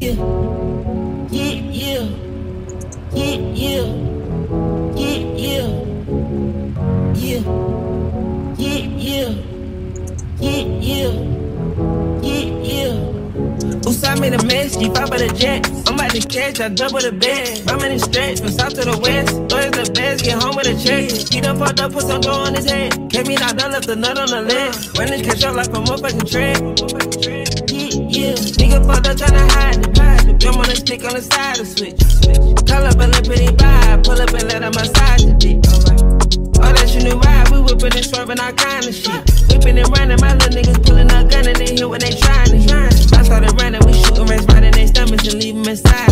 Yeah, yeah, yeah, yeah, yeah, yeah, yeah, yeah, yeah, yeah, yeah, yeah. Usai made a mess, G5 by the jet. I'm about to catch, I double the bed. I'm in the stretch from south to the west. Always the best, get home with a check. He done fucked up, put some dough on his head. Can't be knocked down, left the nut on the lid. When this catch up like a motherfucking tread. Yeah, nigga fucked up tryna hide it. Drum on the stick on the side of switch. Call up and let pretty vibe. Pull up and let her massage the dick. All that you knew ride, we whipping and swerving all kind of shit. Whipping and running, my little niggas pulling a gun and they hit when they trying to. I started running, we shooting rats right in their stomachs and leave them inside.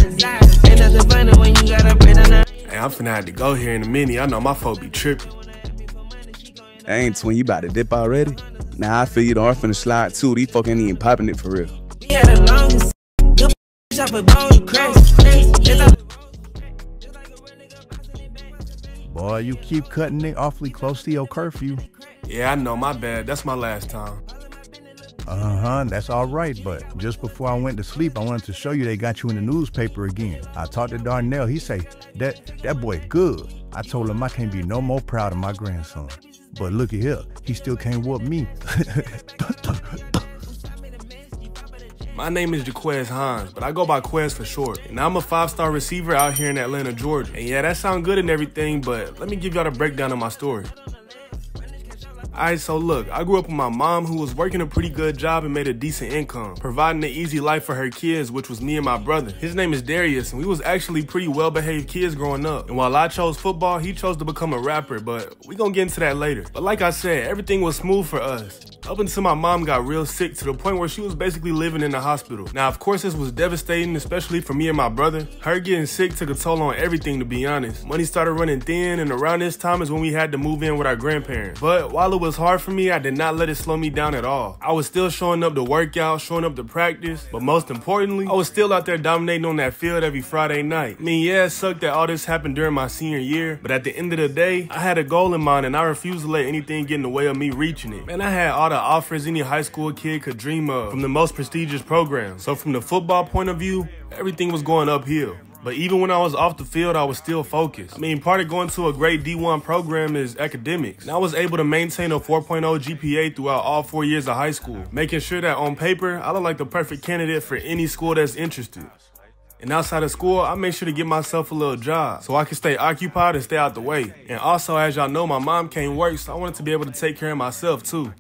Ain't nothing funny when you got a bread on the. Hey, I'm finna have to go here in a minute. I know my folk be tripping. I ain't twin, you about to dip already? Nah, I feel you don't finna slide too. These folk ain't even popping it for real. Yeah, the longest. Good shot for bone cracks. Boy, you keep cutting it awfully close to your curfew. Yeah, I know, my bad. That's my last time. That's all right, but just before I went to sleep, I wanted to show you they got you in the newspaper again. I talked to Darnell, he say, that boy good. I told him I can't be no more proud of my grandson. But look at here, he still can't whoop me. My name is Jaquez Hines, but I go by Quez for short. And I'm a 5-star receiver out here in Atlanta, Georgia. And yeah, that sounds good and everything, but let me give y'all the breakdown of my story. Alright, so look, I grew up with my mom who was working a pretty good job and made a decent income, providing an easy life for her kids, which was me and my brother. His name is Darius, and we was actually pretty well-behaved kids growing up. And while I chose football, he chose to become a rapper, but we gonna get into that later. But like I said, everything was smooth for us. Up until my mom got real sick to the point where she was basically living in the hospital. Now, of course, this was devastating, especially for me and my brother. Her getting sick took a toll on everything, to be honest. Money started running thin, and around this time is when we had to move in with our grandparents. But while it was hard for me, I did not let it slow me down at all. I was still showing up to workout, showing up to practice, but most importantly, I was still out there dominating on that field every Friday night. I mean, yeah, it sucked that all this happened during my senior year, but at the end of the day, I had a goal in mind and I refused to let anything get in the way of me reaching it. Man, I had all the offers any high school kid could dream of from the most prestigious programs. So from the football point of view, everything was going uphill. But even when I was off the field, I was still focused. I mean, part of going to a great D1 program is academics. And I was able to maintain a 4.0 GPA throughout all 4 years of high school, making sure that on paper, I look like the perfect candidate for any school that's interested. And outside of school, I made sure to get myself a little job so I could stay occupied and stay out the way. And also, as y'all know, my mom can't work, so I wanted to be able to take care of myself too.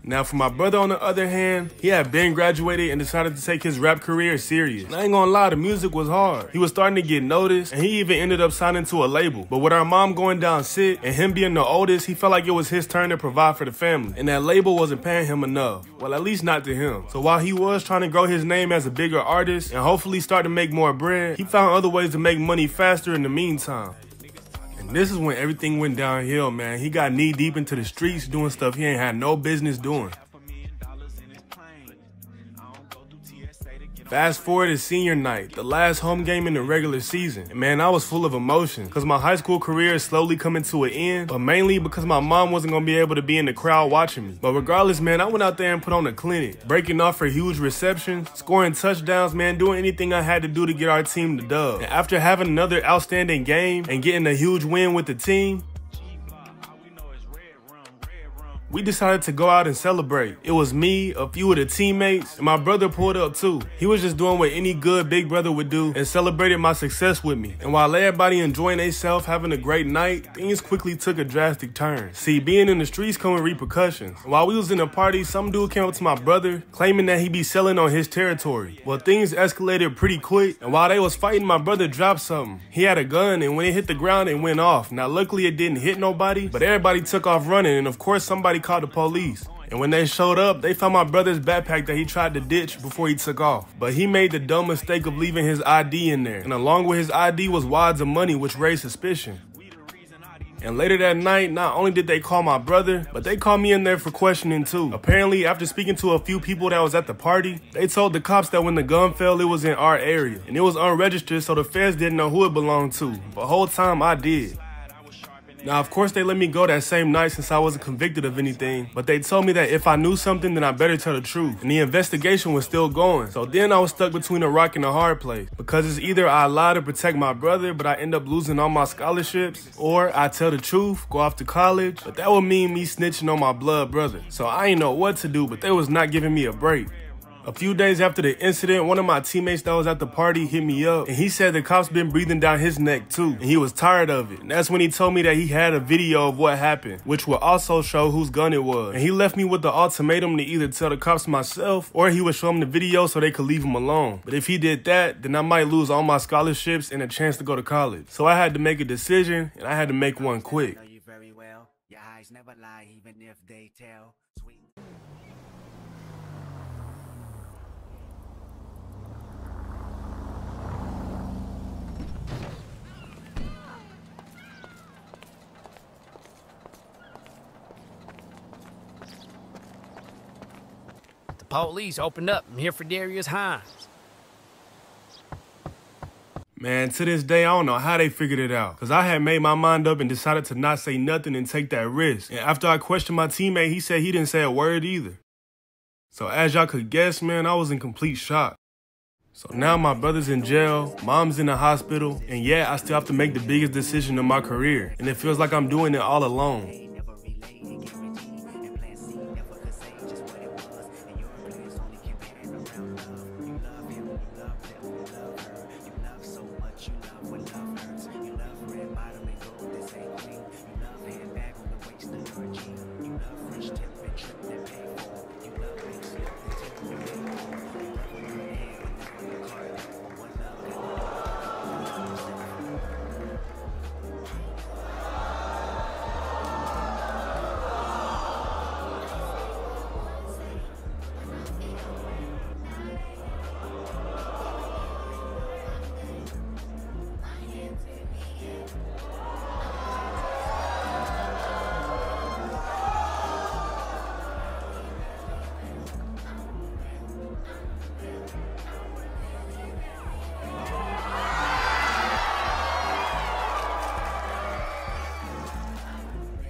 Now, for my brother, on the other hand, he had been graduated and decided to take his rap career serious. And I ain't gonna lie, the music was hard. He was starting to get noticed, and he even ended up signing to a label. But with our mom going down sick, and him being the oldest, he felt like it was his turn to provide for the family. And that label wasn't paying him enough. Well, at least not to him. So while he was trying to grow his name as a bigger artist, and hopefully start to make more bread, he found other ways to make money faster in the meantime. This is when everything went downhill, man. He got knee deep into the streets doing stuff he ain't had no business doing. Fast forward to senior night, the last home game in the regular season. And man, I was full of emotion because my high school career is slowly coming to an end, but mainly because my mom wasn't going to be able to be in the crowd watching me. But regardless, man, I went out there and put on a clinic, breaking off for huge receptions, scoring touchdowns, man, doing anything I had to do to get our team the dub. And after having another outstanding game and getting a huge win with the team, we decided to go out and celebrate. It was me, a few of the teammates, and my brother pulled up too. He was just doing what any good big brother would do and celebrated my success with me. And while everybody enjoying themselves, having a great night, things quickly took a drastic turn. See, being in the streets come with repercussions. While we was in a party, some dude came up to my brother claiming that he be selling on his territory. Well, things escalated pretty quick, and while they was fighting, my brother dropped something. He had a gun, and when it hit the ground, it went off. Now, luckily it didn't hit nobody, but everybody took off running, and of course somebody called the police. And when they showed up, they found my brother's backpack that he tried to ditch before he took off. But he made the dumb mistake of leaving his ID in there. And along with his ID was wads of money, which raised suspicion. And later that night, not only did they call my brother, but they called me in there for questioning too. Apparently, after speaking to a few people that was at the party, they told the cops that when the gun fell, it was in our area. And it was unregistered, so the feds didn't know who it belonged to. But the whole time I did. Now, of course, they let me go that same night since I wasn't convicted of anything, but they told me that if I knew something, then I better tell the truth. And the investigation was still going. So then I was stuck between a rock and a hard place, because it's either I lie to protect my brother, but I end up losing all my scholarships, or I tell the truth, go off to college, but that would mean me snitching on my blood brother. So I ain't know what to do, but they was not giving me a break. A few days after the incident, one of my teammates that was at the party hit me up, and he said the cops been breathing down his neck too, and he was tired of it. And that's when he told me that he had a video of what happened, which would also show whose gun it was. And he left me with the ultimatum to either tell the cops myself, or he would show them the video so they could leave him alone. But if he did that, then I might lose all my scholarships and a chance to go to college. So I had to make a decision, and I had to make one quick. Your eyes never lie, even if they tell. Police, open up. I'm here for Darius Hines. Man, to this day, I don't know how they figured it out. Because I had made my mind up and decided to not say nothing and take that risk. And after I questioned my teammate, he said he didn't say a word either. So as y'all could guess, man, I was in complete shock. So now my brother's in jail, mom's in the hospital, and yeah, I still have to make the biggest decision of my career. And it feels like I'm doing it all alone.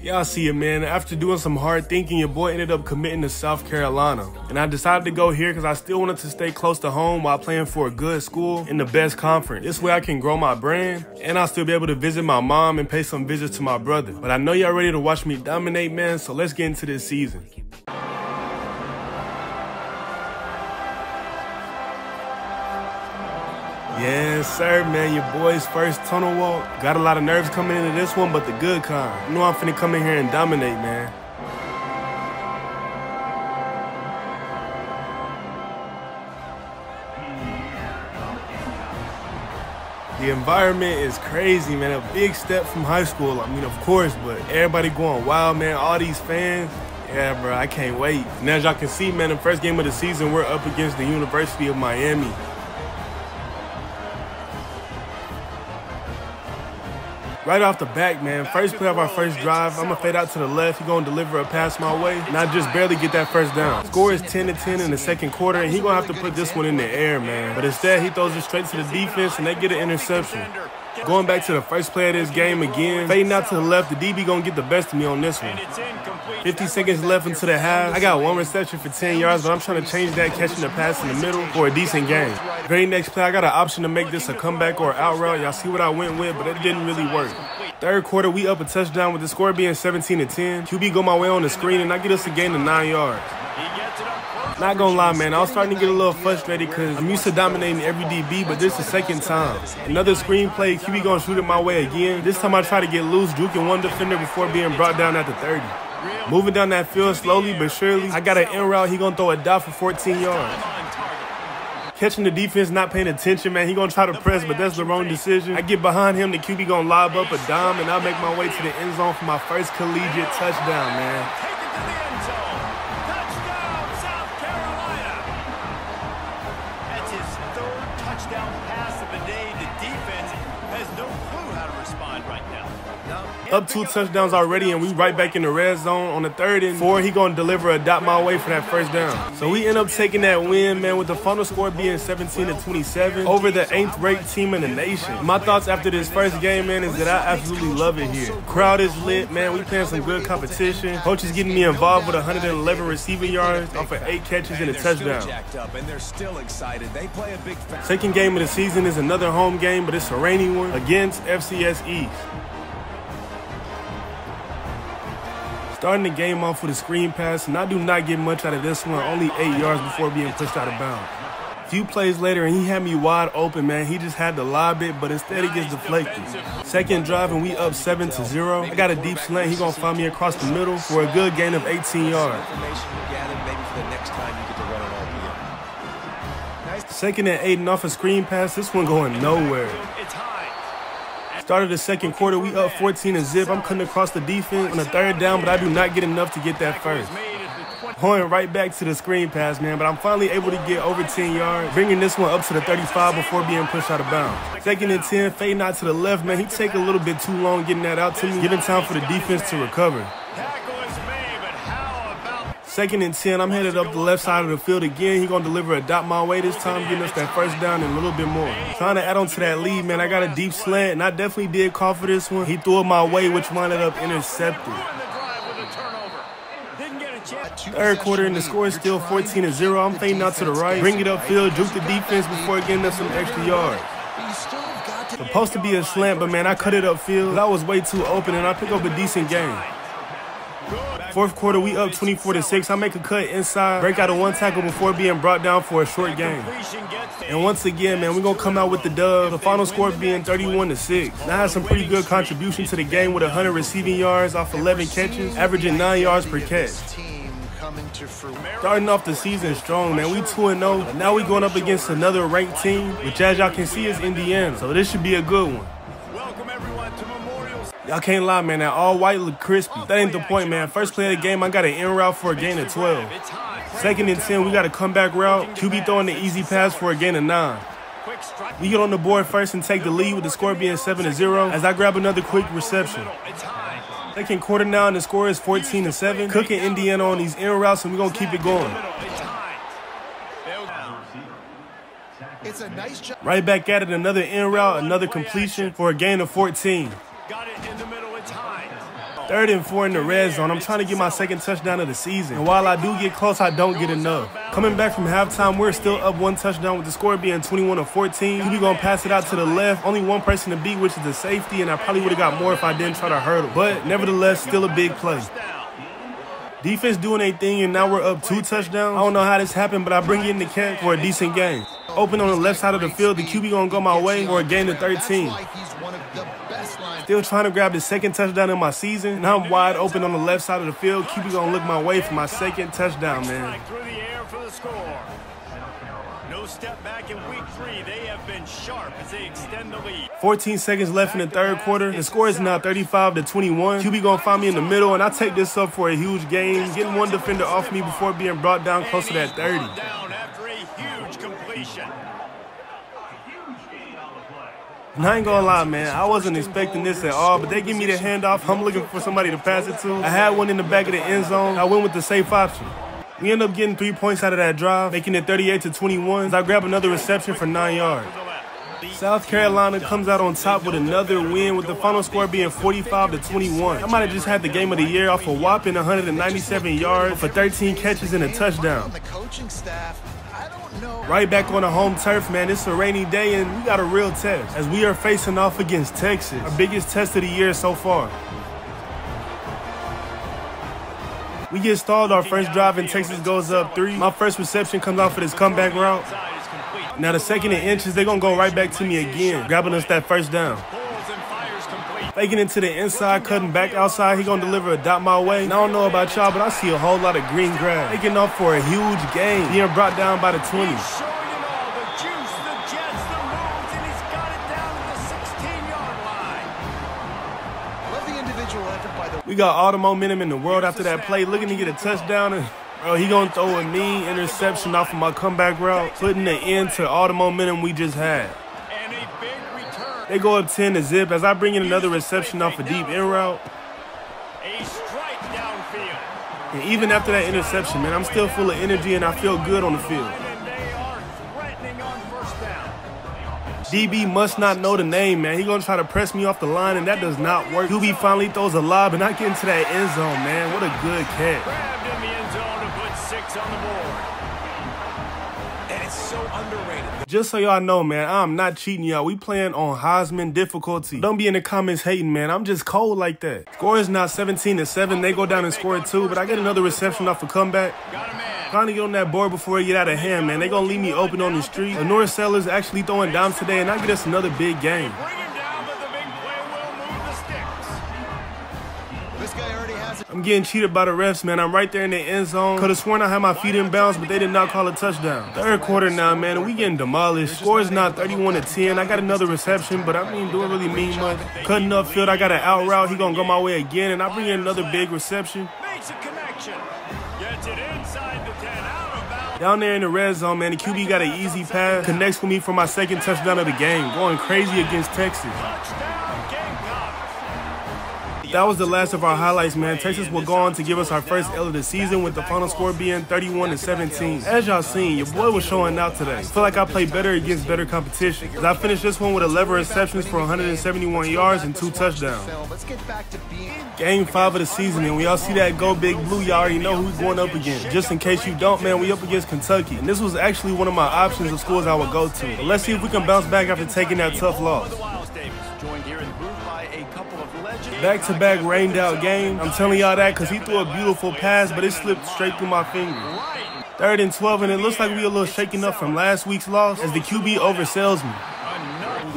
Y'all see it, man. After doing some hard thinking, your boy ended up committing to South Carolina. And I decided to go here because I still wanted to stay close to home while playing for a good school in the best conference. This way I can grow my brand, and I'll still be able to visit my mom and pay some visits to my brother. But I know y'all ready to watch me dominate, man, so let's get into this season. Yes, sir, man. Your boy's first tunnel walk. Got a lot of nerves coming into this one, but the good kind. You know I'm finna come in here and dominate, man. The environment is crazy, man. A big step from high school. I mean, of course, but everybody going wild, man. All these fans. Yeah, bro, I can't wait. And as y'all can see, man, the first game of the season, we're up against the University of Miami. Right off the back, man, first play of our first drive, I'm going to fade out to the left. He's going to deliver a pass my way, and I just barely get that first down. Score is 10-10 in the second quarter, and he's going to have to put this one in the air, man. But instead, he throws it straight to the defense, and they get an interception. Going back to the first play of this game again, fading out to the left, the DB going to get the best of me on this one. 50 seconds left into the half. I got one reception for 10 yards, but I'm trying to change that, catching the pass in the middle for a decent game. Very next play, I got an option to make this a comeback or out route. Y'all see what I went with, but it didn't really work. Third quarter, we up a touchdown with the score being 17-10. QB go my way on the screen, and I get us a gain of 9 yards. Not gonna lie, man, I was starting to get a little frustrated because I'm used to dominating every DB, but this is the second time. Another screen play, QB gonna shoot it my way again. This time I try to get loose, juking one defender before being brought down at the 30. Moving down that field slowly but surely, I got an in route, he gonna throw a dot for 14 yards. Catching the defense, not paying attention, man. He gonna try to press, but that's the wrong decision. I get behind him, the QB gonna lob up a dime, and I make my way to the end zone for my first collegiate touchdown, man. has no clue how to respond right now. Up 2 touchdowns already, and we right back in the red zone on the 3rd and 4. He gonna deliver a dot my way for that first down. So we end up taking that win, man, with the final score being 17-27 over the 8th-ranked team in the nation. My thoughts after this first game, man, is that I absolutely love it here. Crowd is lit, man. We playing some good competition. Coach is getting me involved with 111 receiving yards off of 8 catches and a touchdown. Second game of the season is another home game, but it's a rainy one against FCS East. Starting the game off with a screen pass, and I do not get much out of this one, only 8 yards before being pushed out of bounds. A few plays later, and he had me wide open, man. He just had to lob it, but instead it gets deflected. Second drive, and we up 7-0. I got a deep slant. He gonna find me across the middle for a good gain of 18 yards. Second and 8 and off a screen pass. This one going nowhere. Started the second quarter, we up 14-0. I'm cutting across the defense on the 3rd down, but I do not get enough to get that first. Going right back to the screen pass, man, but I'm finally able to get over 10 yards, bringing this one up to the 35 before being pushed out of bounds. Second and 10, fading out to the left, man. He take a little bit too long getting that out to me, giving time for the defense to recover. Second and 10, I'm headed up the left side of the field again. He gonna deliver a dot my way this time, getting us that first down and a little bit more. Trying to add on to that lead, man. I got a deep slant, and I definitely did call for this one. He threw it my way, which winded up intercepted. 3rd quarter, and the score is still 14-0. I'm fading out to the right, bring it upfield, juke the defense before getting us some extra yards. Supposed to be a slant, but man, I cut it upfield. I was way too open, and I pick up a decent game. 4th quarter, we up 24-6. I make a cut inside, break out of 1 tackle before being brought down for a short gain. And once again, man, we're going to come out with the dub. The final score being 31-6. Now I had some pretty good contribution to the game with 100 receiving yards off 11 catches, averaging 9 yards per catch. Starting off the season strong, man. We 2-0, but now we going up against another ranked team, which as y'all can see is Indiana. So this should be a good one. Y'all can't lie, man. That all white look crispy. That ain't the point, man. First play of the game, I got an in route for a gain of 12. Second and 10, we got a comeback route. QB throwing the easy pass for a gain of 9. We get on the board first and take the lead with the score being 7-0 as I grab another quick reception. Second quarter now, and the score is 14-7. Cooking Indiana on these in routes, and we're going to keep it going. Right back at it, another in route, another completion for a gain of 14. 3rd and 4 in the red zone. I'm trying to get my second touchdown of the season. And while I do get close, I don't get enough. Coming back from halftime, we're still up 1 touchdown with the score being 21-14. QB gonna pass it out to the left. Only one person to beat, which is the safety, and I probably would have got more if I didn't try to hurdle. But nevertheless, still a big play. Defense doing their thing, and now we're up 2 touchdowns. I don't know how this happened, but I bring it in the catch for a decent game. Open on the left side of the field, the QB gonna go my way for a gain of 13. Still trying to grab the second touchdown in my season, and I'm wide open on the left side of the field. QB gonna look my way for my second touchdown, man. No step back in week 3. They have been sharp as they extend the lead. 14 seconds left in the 3rd quarter. The score is now 35-21. QB gonna find me in the middle, and I take this up for a huge gain, getting one defender off me before being brought down close to that 30. Down after a huge completion. And I ain't gonna lie, man, I wasn't expecting this at all, but they give me the handoff. I'm looking for somebody to pass it to. I had one in the back of the end zone. I went with the safe option. We end up getting 3 points out of that drive, making it 38-21 as I grab another reception for 9 yards. South Carolina comes out on top with another win, with the final score being 45-21. I might have just had the game of the year off a whopping 197 yards for 13 catches and a touchdown. Right back on the home turf, man. It's a rainy day, and we got a real test as we are facing off against Texas, our biggest test of the year so far. We get stalled our first drive, and Texas goes up 3. My first reception comes out for this comeback route. Now the second and inches, they're going to go right back to me again, grabbing us that first down. Faking into the inside, cutting back outside. He going to deliver a dot my way. And I don't know about y'all, but I see a whole lot of green grass. Taking off for a huge gain, being brought down by the 20. We got all the momentum in the world after that play, looking to get a touchdown. And bro, he gonna throw a mean interception off of my comeback route, putting an end to all the momentum we just had. They go up 10-0 as I bring in another reception off a deep in route. A strike downfield. And even after that interception, man, I'm still full of energy and I feel good on the field. And they are threatening on first down. DB must not know the name, man. He gonna try to press me off the line, and that does not work. QB finally throws a lob, and I get into that end zone, man. What a good catch. Grabbed in the end zone to put 6 on the board. And it's so underrated. Just so y'all know, man, I'm not cheating y'all. We playing on Heisman difficulty. Don't be in the comments hating, man. I'm just cold like that. Score is now 17-7. They go down and score 2, but I get another reception off a comeback. Got a man. Trying to get on that board before it get out of hand, man. They gonna leave me open on the street. Lenore Sellers actually throwing dimes today, and I get us another big game. Bring him down, but the big play will move the sticks. This guy already has it. I'm getting cheated by the refs, man. I'm right there in the end zone. Could have sworn I had my feet in bounds, but they did not call a touchdown. Third quarter now, man, and we getting demolished. Score is now 31-10. I got another reception, but I mean, don't really mean much. Cutting upfield, I got an out route. He gonna go my way again, and I bring in another big reception. Makes a connection. Gets it inside the 10, out of bounds. Down there in the red zone, man, the QB got an easy pass. Connects with me for my second touchdown of the game. Going crazy against Texas. Touchdown, Gamecocks. That was the last of our highlights, man. Texas will go on to give us our first L of the season with the final score being 31-17. As y'all seen, your boy was showing out today. I feel like I played better against better competition. As I finished this one with 11 receptions for 171 yards and 2 touchdowns. Let's get back to being. Game 5 of the season, and we all see that Go Big Blue. Y'all already know who we're going up against. Just in case you don't, man, we up against Kentucky. And this was actually one of my options of schools I would go to. But let's see if we can bounce back after taking that tough loss. Joined here in the booth by a couple of legends. Back-to-back rained out game. I'm telling y'all that because he threw a beautiful pass, but it slipped straight through my fingers. 3rd and 12, and it looks like we a little shaken up from last week's loss as the QB oversells me.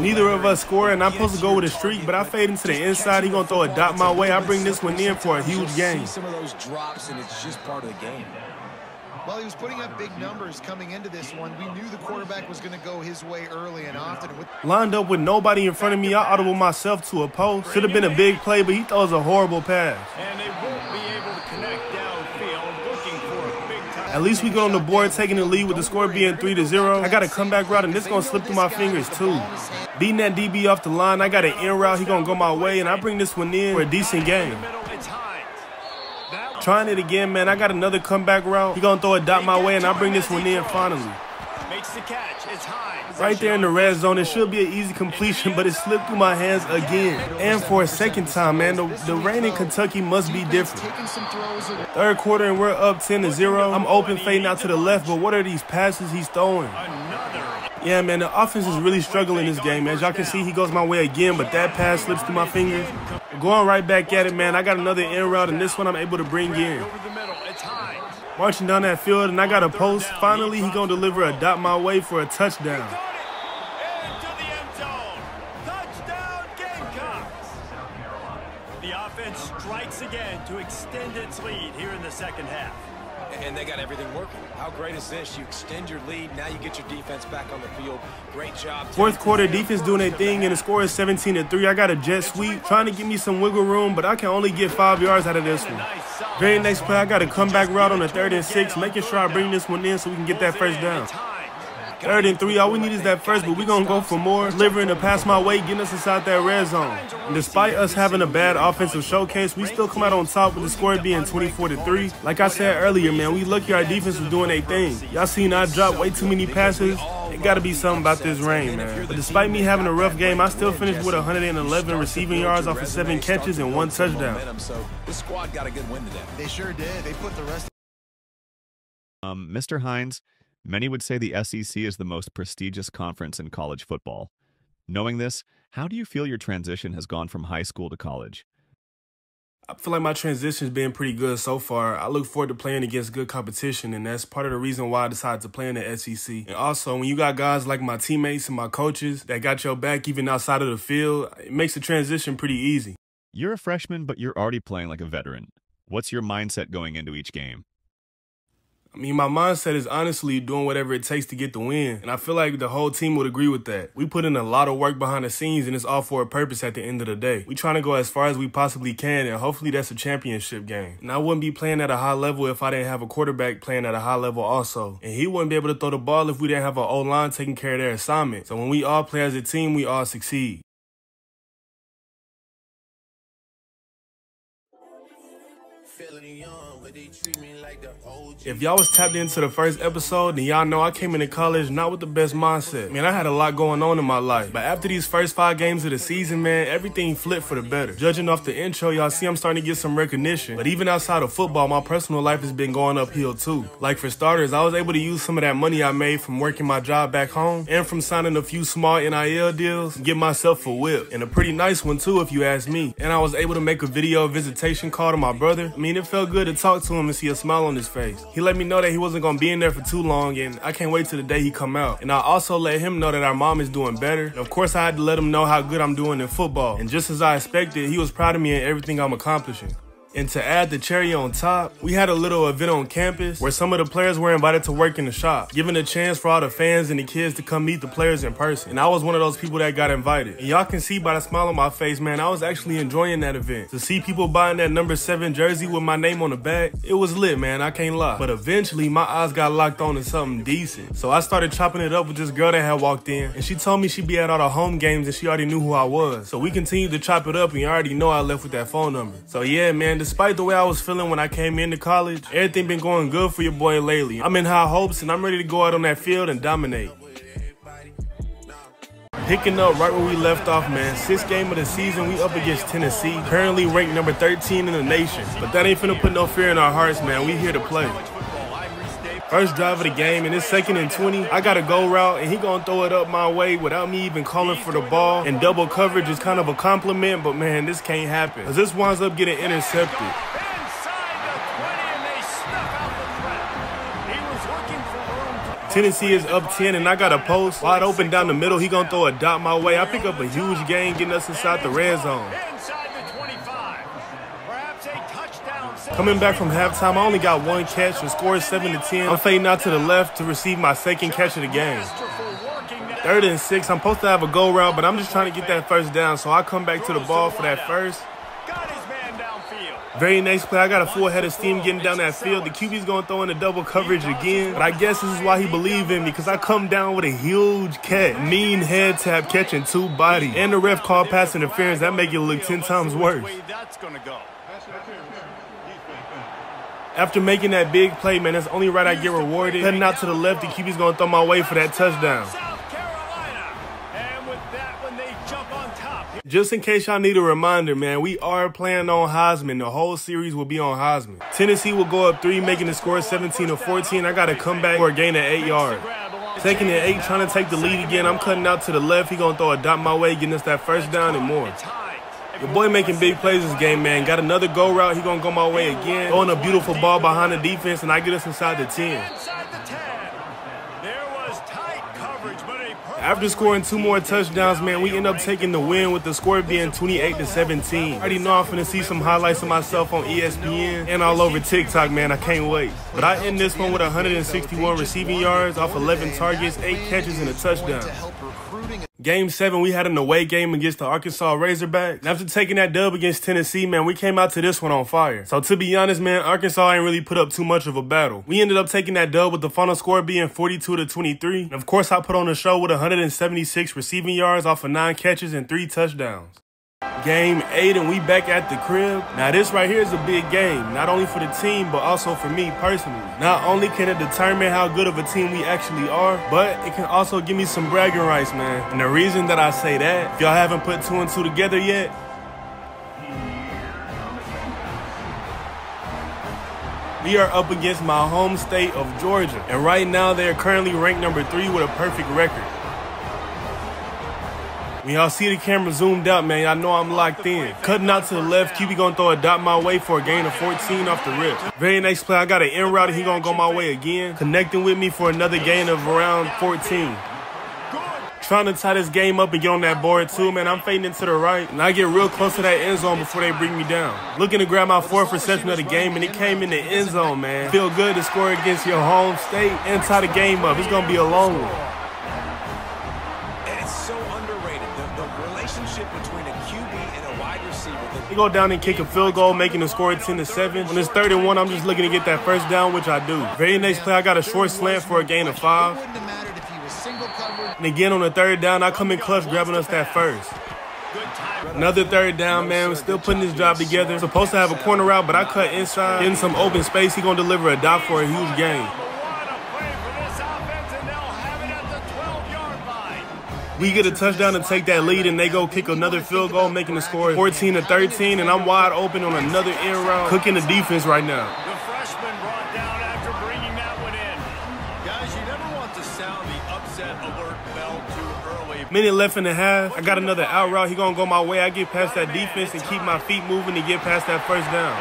Neither of us score, and I'm supposed to go with a streak, but I fade into the inside. He gonna throw a dot my way. I bring this one in for a huge game. Some of those drops, and it's just part of the game. Well, he was putting up big numbers coming into this one. We knew the quarterback was going to go his way early and often. Lined up with nobody in front of me, I audible myself to a post. Should have been a big play, but he throws a horrible pass. And they won't be able to connect downfield, looking for a big time. At least we get on the board, taking the lead with the score being 3-0. I got a comeback route, and this gonna slip through my fingers too. Beating that DB off the line, I got an in route. He gonna go my way, and I bring this one in for a decent game. Trying it again, man. I got another comeback route. He gonna throw a dot my way, and I bring this one in finally. Makes the catch. It's Hines. Right there in the red zone. It should be an easy completion, but it slipped through my hands again. And for a second time, man, the rain in Kentucky must be different. 3rd quarter, and we're up 10-0. I'm open, fading out to the left, but what are these passes he's throwing? Yeah, man, the offense is really struggling this game, man. As y'all can see, he goes my way again, but that pass slips through my fingers. Going right back at it, man. I got another in route, and this one I'm able to bring in. Marching down that field, and I got a post. Finally, he gonna deliver a dot my way for a touchdown. Into the end zone. Touchdown, Gamecocks. The offense strikes again to extend its lead here in the second half. And they got everything working. How great is this? You extend your lead. Now you get your defense back on the field. Great job. 4th quarter, defense doing their thing, and the score is 17-3. I got a jet sweep, trying to give me some wiggle room, but I can only get 5 yards out of this one. Very next play, I got a comeback route on the 3rd and 6, making sure I bring this one in so we can get that first down. 3rd and 3, all we need is that first, but we're going to go for more. Delivering to pass my way, getting us inside that red zone. And despite us having a bad offensive showcase, we still come out on top with the score being 24-3. Like I said earlier, man, we lucky our defense was doing their thing. Y'all seen I dropped way too many passes. It got to be something about this rain, man. But despite me having a rough game, I still finished with 111 receiving yards off of 7 catches and 1 touchdown. So this squad got a good win today. They sure did. They put the rest. Mr. Hines, many would say the SEC is the most prestigious conference in college football. Knowing this, how do you feel your transition has gone from high school to college? I feel like my transition's been pretty good so far. I look forward to playing against good competition, and that's part of the reason why I decided to play in the SEC. And also, when you got guys like my teammates and my coaches that got your back even outside of the field, it makes the transition pretty easy. You're a freshman, but you're already playing like a veteran. What's your mindset going into each game? I mean, my mindset is honestly doing whatever it takes to get the win, and I feel like the whole team would agree with that. We put in a lot of work behind the scenes, and it's all for a purpose at the end of the day. We trying to go as far as we possibly can, and hopefully that's a championship game. And I wouldn't be playing at a high level if I didn't have a quarterback playing at a high level also. And he wouldn't be able to throw the ball if we didn't have an O-line taking care of their assignment. So when we all play as a team, we all succeed. If y'all was tapped into the first episode, then y'all know I came into college not with the best mindset. Man, I had a lot going on in my life. But after these first 5 games of the season, man, everything flipped for the better. Judging off the intro, y'all see I'm starting to get some recognition. But even outside of football, my personal life has been going uphill too. Like for starters, I was able to use some of that money I made from working my job back home and from signing a few small NIL deals to get myself a whip. And a pretty nice one too, if you ask me. And I was able to make a video visitation call to my brother. I mean, it felt good to talk to him and see a smile on his face. He let me know that he wasn't gonna be in there for too long, and I can't wait till the day he come out. And I also let him know that our mom is doing better. And of course, I had to let him know how good I'm doing in football. And just as I expected, he was proud of me and everything I'm accomplishing. And to add the cherry on top, we had a little event on campus where some of the players were invited to work in the shop, giving a chance for all the fans and the kids to come meet the players in person. And I was one of those people that got invited. And y'all can see by the smile on my face, man, I was actually enjoying that event. To see people buying that number 7 jersey with my name on the back, it was lit, man, I can't lie. But eventually, my eyes got locked on to something decent. So I started chopping it up with this girl that had walked in, and she told me she'd be at all the home games and she already knew who I was. So we continued to chop it up, and you already know I left with that phone number. So yeah, man, despite the way I was feeling when I came into college, everything been going good for your boy lately. I'm in high hopes and I'm ready to go out on that field and dominate. Picking up right where we left off, man. 6th game of the season, we up against Tennessee, currently ranked number 13 in the nation. But that ain't finna put no fear in our hearts, man. We here to play. First drive of the game, and it's 2nd and 20. I got a go route, and he gonna throw it up my way without me even calling for the ball. And double coverage is kind of a compliment, but man, this can't happen, because this winds up getting intercepted. Tennessee is up 10, and I got a post wide open down the middle. He gonna throw a dot my way. I pick up a huge gain, getting us inside the red zone. Coming back from halftime, I only got 1 catch and scored 7-10. I'm fading out to the left to receive my 2nd catch of the game. 3rd and 6, I'm supposed to have a go route, but I'm just trying to get that first down, so I come back to the ball for that first. Very next play, I got a full head of steam getting down that field. The QB's gonna throw in the double coverage again, but I guess this is why he believed in me, because I come down with a huge catch. Mean head tap catching 2 bodies. And the ref called pass interference. That make it look 10 times worse. After making that big play, man, that's only right I get rewarded. Heading out to the left, the QB's gonna throw my way for that touchdown. Just in case y'all need a reminder, man, we are playing on Heisman. The whole series will be on Heisman. Tennessee will go up 3, making the score 17-14. I got to come back for a gain of 8 yards. 2nd and 8, trying to take the lead again. I'm cutting out to the left. He gonna throw a dot my way, getting us that first down and more. Your boy making big plays this game, man. Got another go route. He gonna go my way again. Throwing a beautiful ball behind the defense, and I get us inside the 10. After scoring 2 more touchdowns, man, we end up taking the win with the score being 28-17. I already know I'm finna see some highlights of myself on ESPN and all over TikTok, man. I can't wait. But I end this one with 161 receiving yards off 11 targets, 8 catches, and a touchdown. Game 7, we had an away game against the Arkansas Razorbacks. And after taking that dub against Tennessee, man, we came out to this one on fire. So to be honest, man, Arkansas ain't really put up too much of a battle. We ended up taking that dub with the final score being 42-23. And of course, I put on the show with 176 receiving yards off of 9 catches and 3 touchdowns. Game 8, and we back at the crib. Now this right here is a big game, not only for the team, but also for me personally. Not only can it determine how good of a team we actually are, but it can also give me some bragging rights, man. And the reason that I say that, if y'all haven't put 2 and 2 together yet, we are up against my home state of Georgia. And right now, they are currently ranked number 3 with a perfect record. When y'all see the camera zoomed out, man, y'all know I'm locked in. Cutting out to the left, QB gonna throw a dot my way for a gain of 14 off the rip. Very next play, I got an in route, and he gonna go my way again, connecting with me for another gain of around 14. Trying to tie this game up and get on that board too, man. I'm fading into the right, and I get real close to that end zone before they bring me down. Looking to grab my 4th reception of the game, and it came in the end zone, man. Feel good to score against your home state and tie the game up. It's gonna be a long one. He go down and kick a field goal, making the score 10-7. When it's 3rd and 1, I'm just looking to get that first down, which I do. Very next play, I got a short slant for a gain of 5. And again on the 3rd down, I come in clutch, grabbing us that first. Another third down, man. We're still putting this job together. Supposed to have a corner route, but I cut inside. Getting some open space. He gonna deliver a dot for a huge gain. We get a touchdown to take that lead, and they go kick another field goal, making the score 14-13, and I'm wide open on another end round, cooking the defense right now. The freshman brought down after bringing that one in. Guys, you never want to sound the upset alert bell too early. Minute left in the half. I got another out route. He gonna go my way. I get past that defense and keep my feet moving to get past that first down.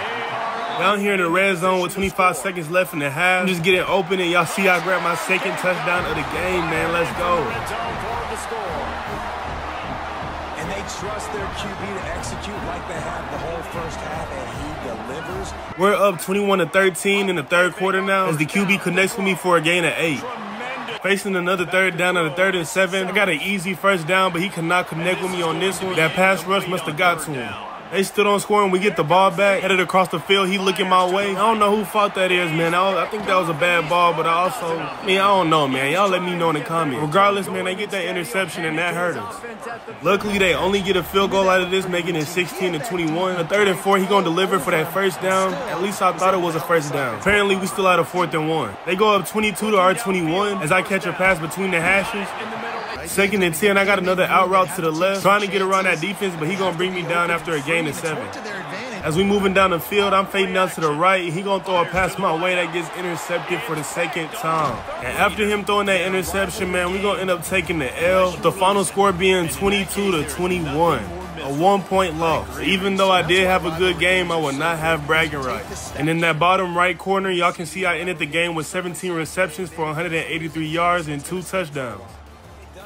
Down here in the red zone with 25 seconds left in the half. I'm just getting open, and y'all see I grabbed my second touchdown of the game, man. Let's go. And they trust their QB to execute like they have the whole first half, and he delivers. We're up 21-13 in the third quarter now as the QB connects with me for a gain of 8. Facing another third down on the 3rd and 7. I got an easy first down, but he could not connect with me on this one. That pass rush must have got to him. They stood on scoring. We get the ball back, headed across the field. He looking my way. I don't know who fault that is, man. I think that was a bad ball, but I don't know, man. Y'all let me know in the comments. Regardless, man, they get that interception, and that hurt us. Luckily, they only get a field goal out of this, making it 16-21. The 3rd and 4, he gonna deliver for that first down. At least I thought it was a first down. Apparently, we still out of 4th and 1. They go up 22 to our 21 as I catch a pass between the hashes. 2nd and 10, I got another out route to the left, trying to get around that defense, but he gonna bring me down after a gain of 7. As we moving down the field, I'm fading out to the right. He gonna throw a pass my way that gets intercepted for the 2nd time. And after him throwing that interception, man, we gonna end up taking the L. The final score being 22-21. A 1-point loss. Even though I did have a good game, I would not have bragging rights. And in that bottom right corner, y'all can see I ended the game with 17 receptions for 183 yards and 2 touchdowns.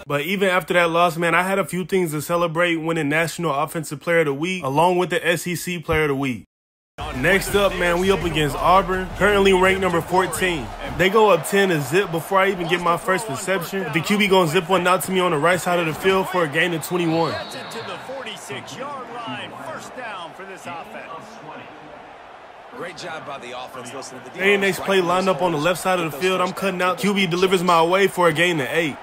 But even after that loss, man, I had a few things to celebrate, winning National Offensive Player of the Week, along with the SEC Player of the Week. Next up, man, we up against Auburn, currently ranked number 14. They go up 10-0 before I even get my first reception. The QB gonna zip one out to me on the right side of the field for a gain of 21. That's it to the 46-yard line. First down for this offense. Great job by the offense. Listen to the Very next play lined up on the left side of the field. I'm cutting out. QB delivers my way for a gain of 8.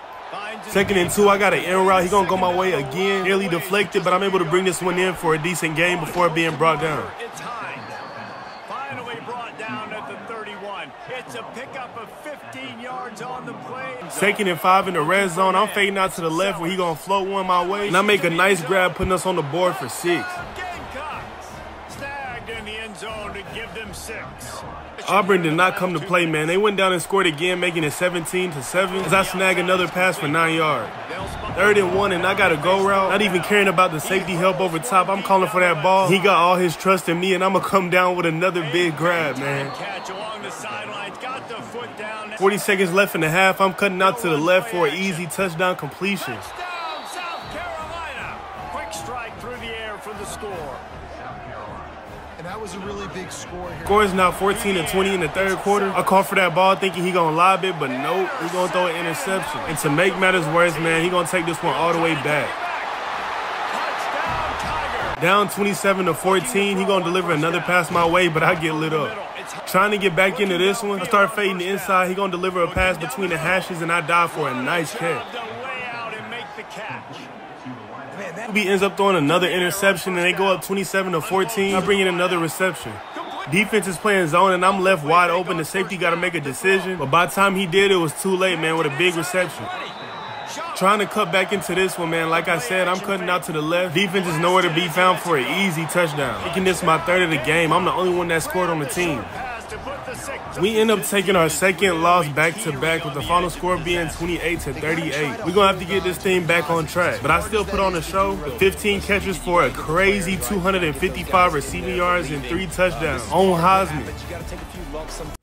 2nd and 2, I got an end route. He gonna go my way again. Nearly deflected, but I'm able to bring this one in for a decent gain before being brought down. It's Hines. Finally brought down at the 31. It's a pickup of 15 yards on the play. 2nd and 5 in the red zone. I'm fading out to the left where he gonna float one my way. And I make a nice grab, putting us on the board for 6. Gamecocks snagged in the end zone to give them 6. Auburn did not come to play, man. They went down and scored again, making it 17-7 as I snag another pass for 9 yards. 3rd and 1, and I got a go route. Not even caring about the safety help over top. I'm calling for that ball. He got all his trust in me, and I'm going to come down with another big grab, man. 40 seconds left in the half. I'm cutting out to the left for an easy touchdown completion. Touchdown, South Carolina. Quick strike through the air for the score. And that was a really big score here. Score is now 14-20 in the 3rd quarter. I called for that ball thinking he gonna lob it, but nope, he gonna throw an interception. And to make matters worse, man, he gonna take this one all the way back. Down 27-14, he gonna deliver another pass my way, but I get lit up. Trying to get back into this one, I start fading the inside. He gonna deliver a pass between the hashes, and I dive for a nice catch. QB ends up throwing another interception, and they go up 27-14. I bring in another reception. Defense is playing zone, and I'm left wide open. The safety got to make a decision, but by the time he did, it was too late, man, with a big reception. Trying to cut back into this one, man. Like I said, I'm cutting out to the left. Defense is nowhere to be found for an easy touchdown. Making this my 3rd of the game. I'm the only one that scored on the team. We end up taking our 2nd loss back-to-back with the final score being 28-38. We're going to have to get this thing back on track. But I still put on the show with 15 catches for a crazy 255 receiving yards and 3 touchdowns on Heisman.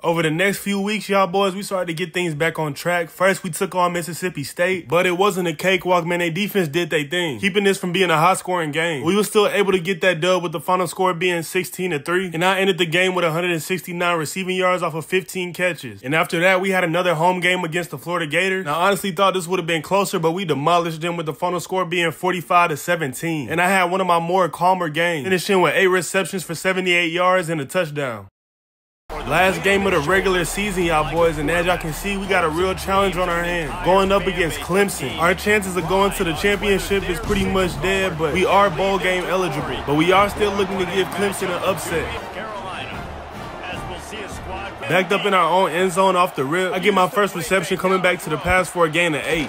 Over the next few weeks, y'all boys, we started to get things back on track. First, we took on Mississippi State, but it wasn't a cakewalk, man. Their defense did their thing, keeping this from being a high-scoring game. We were still able to get that dub with the final score being 16-3, and I ended the game with 169 receiving yards off of 15 catches. And after that, we had another home game against the Florida Gators. Now, I honestly thought this would have been closer, but we demolished them with the final score being 45-17. And I had one of my more calmer games, finishing with 8 receptions for 78 yards and a touchdown. Last game of the regular season, y'all boys, and as y'all can see, we got a real challenge on our hands. Going up against Clemson. Our chances of going to the championship is pretty much dead, but we are bowl game eligible. But we are still looking to give Clemson an upset. Backed up in our own end zone off the rip. I get my first reception coming back to the pass for a gain of 8.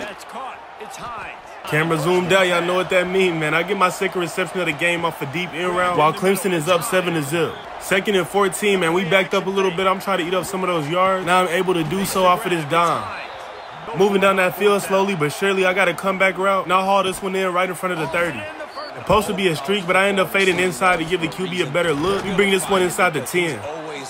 Camera zoomed out, y'all know what that means, man. I get my second reception of the game off a deep end route while Clemson is up 7-0. 2nd and 14, man. We backed up a little bit. I'm trying to eat up some of those yards. Now I'm able to do so off of this dime. Moving down that field slowly but surely, I got a comeback route. Now I haul this one in right in front of the 30. It's supposed to be a streak, but I end up fading inside to give the QB a better look. We bring this one inside the 10.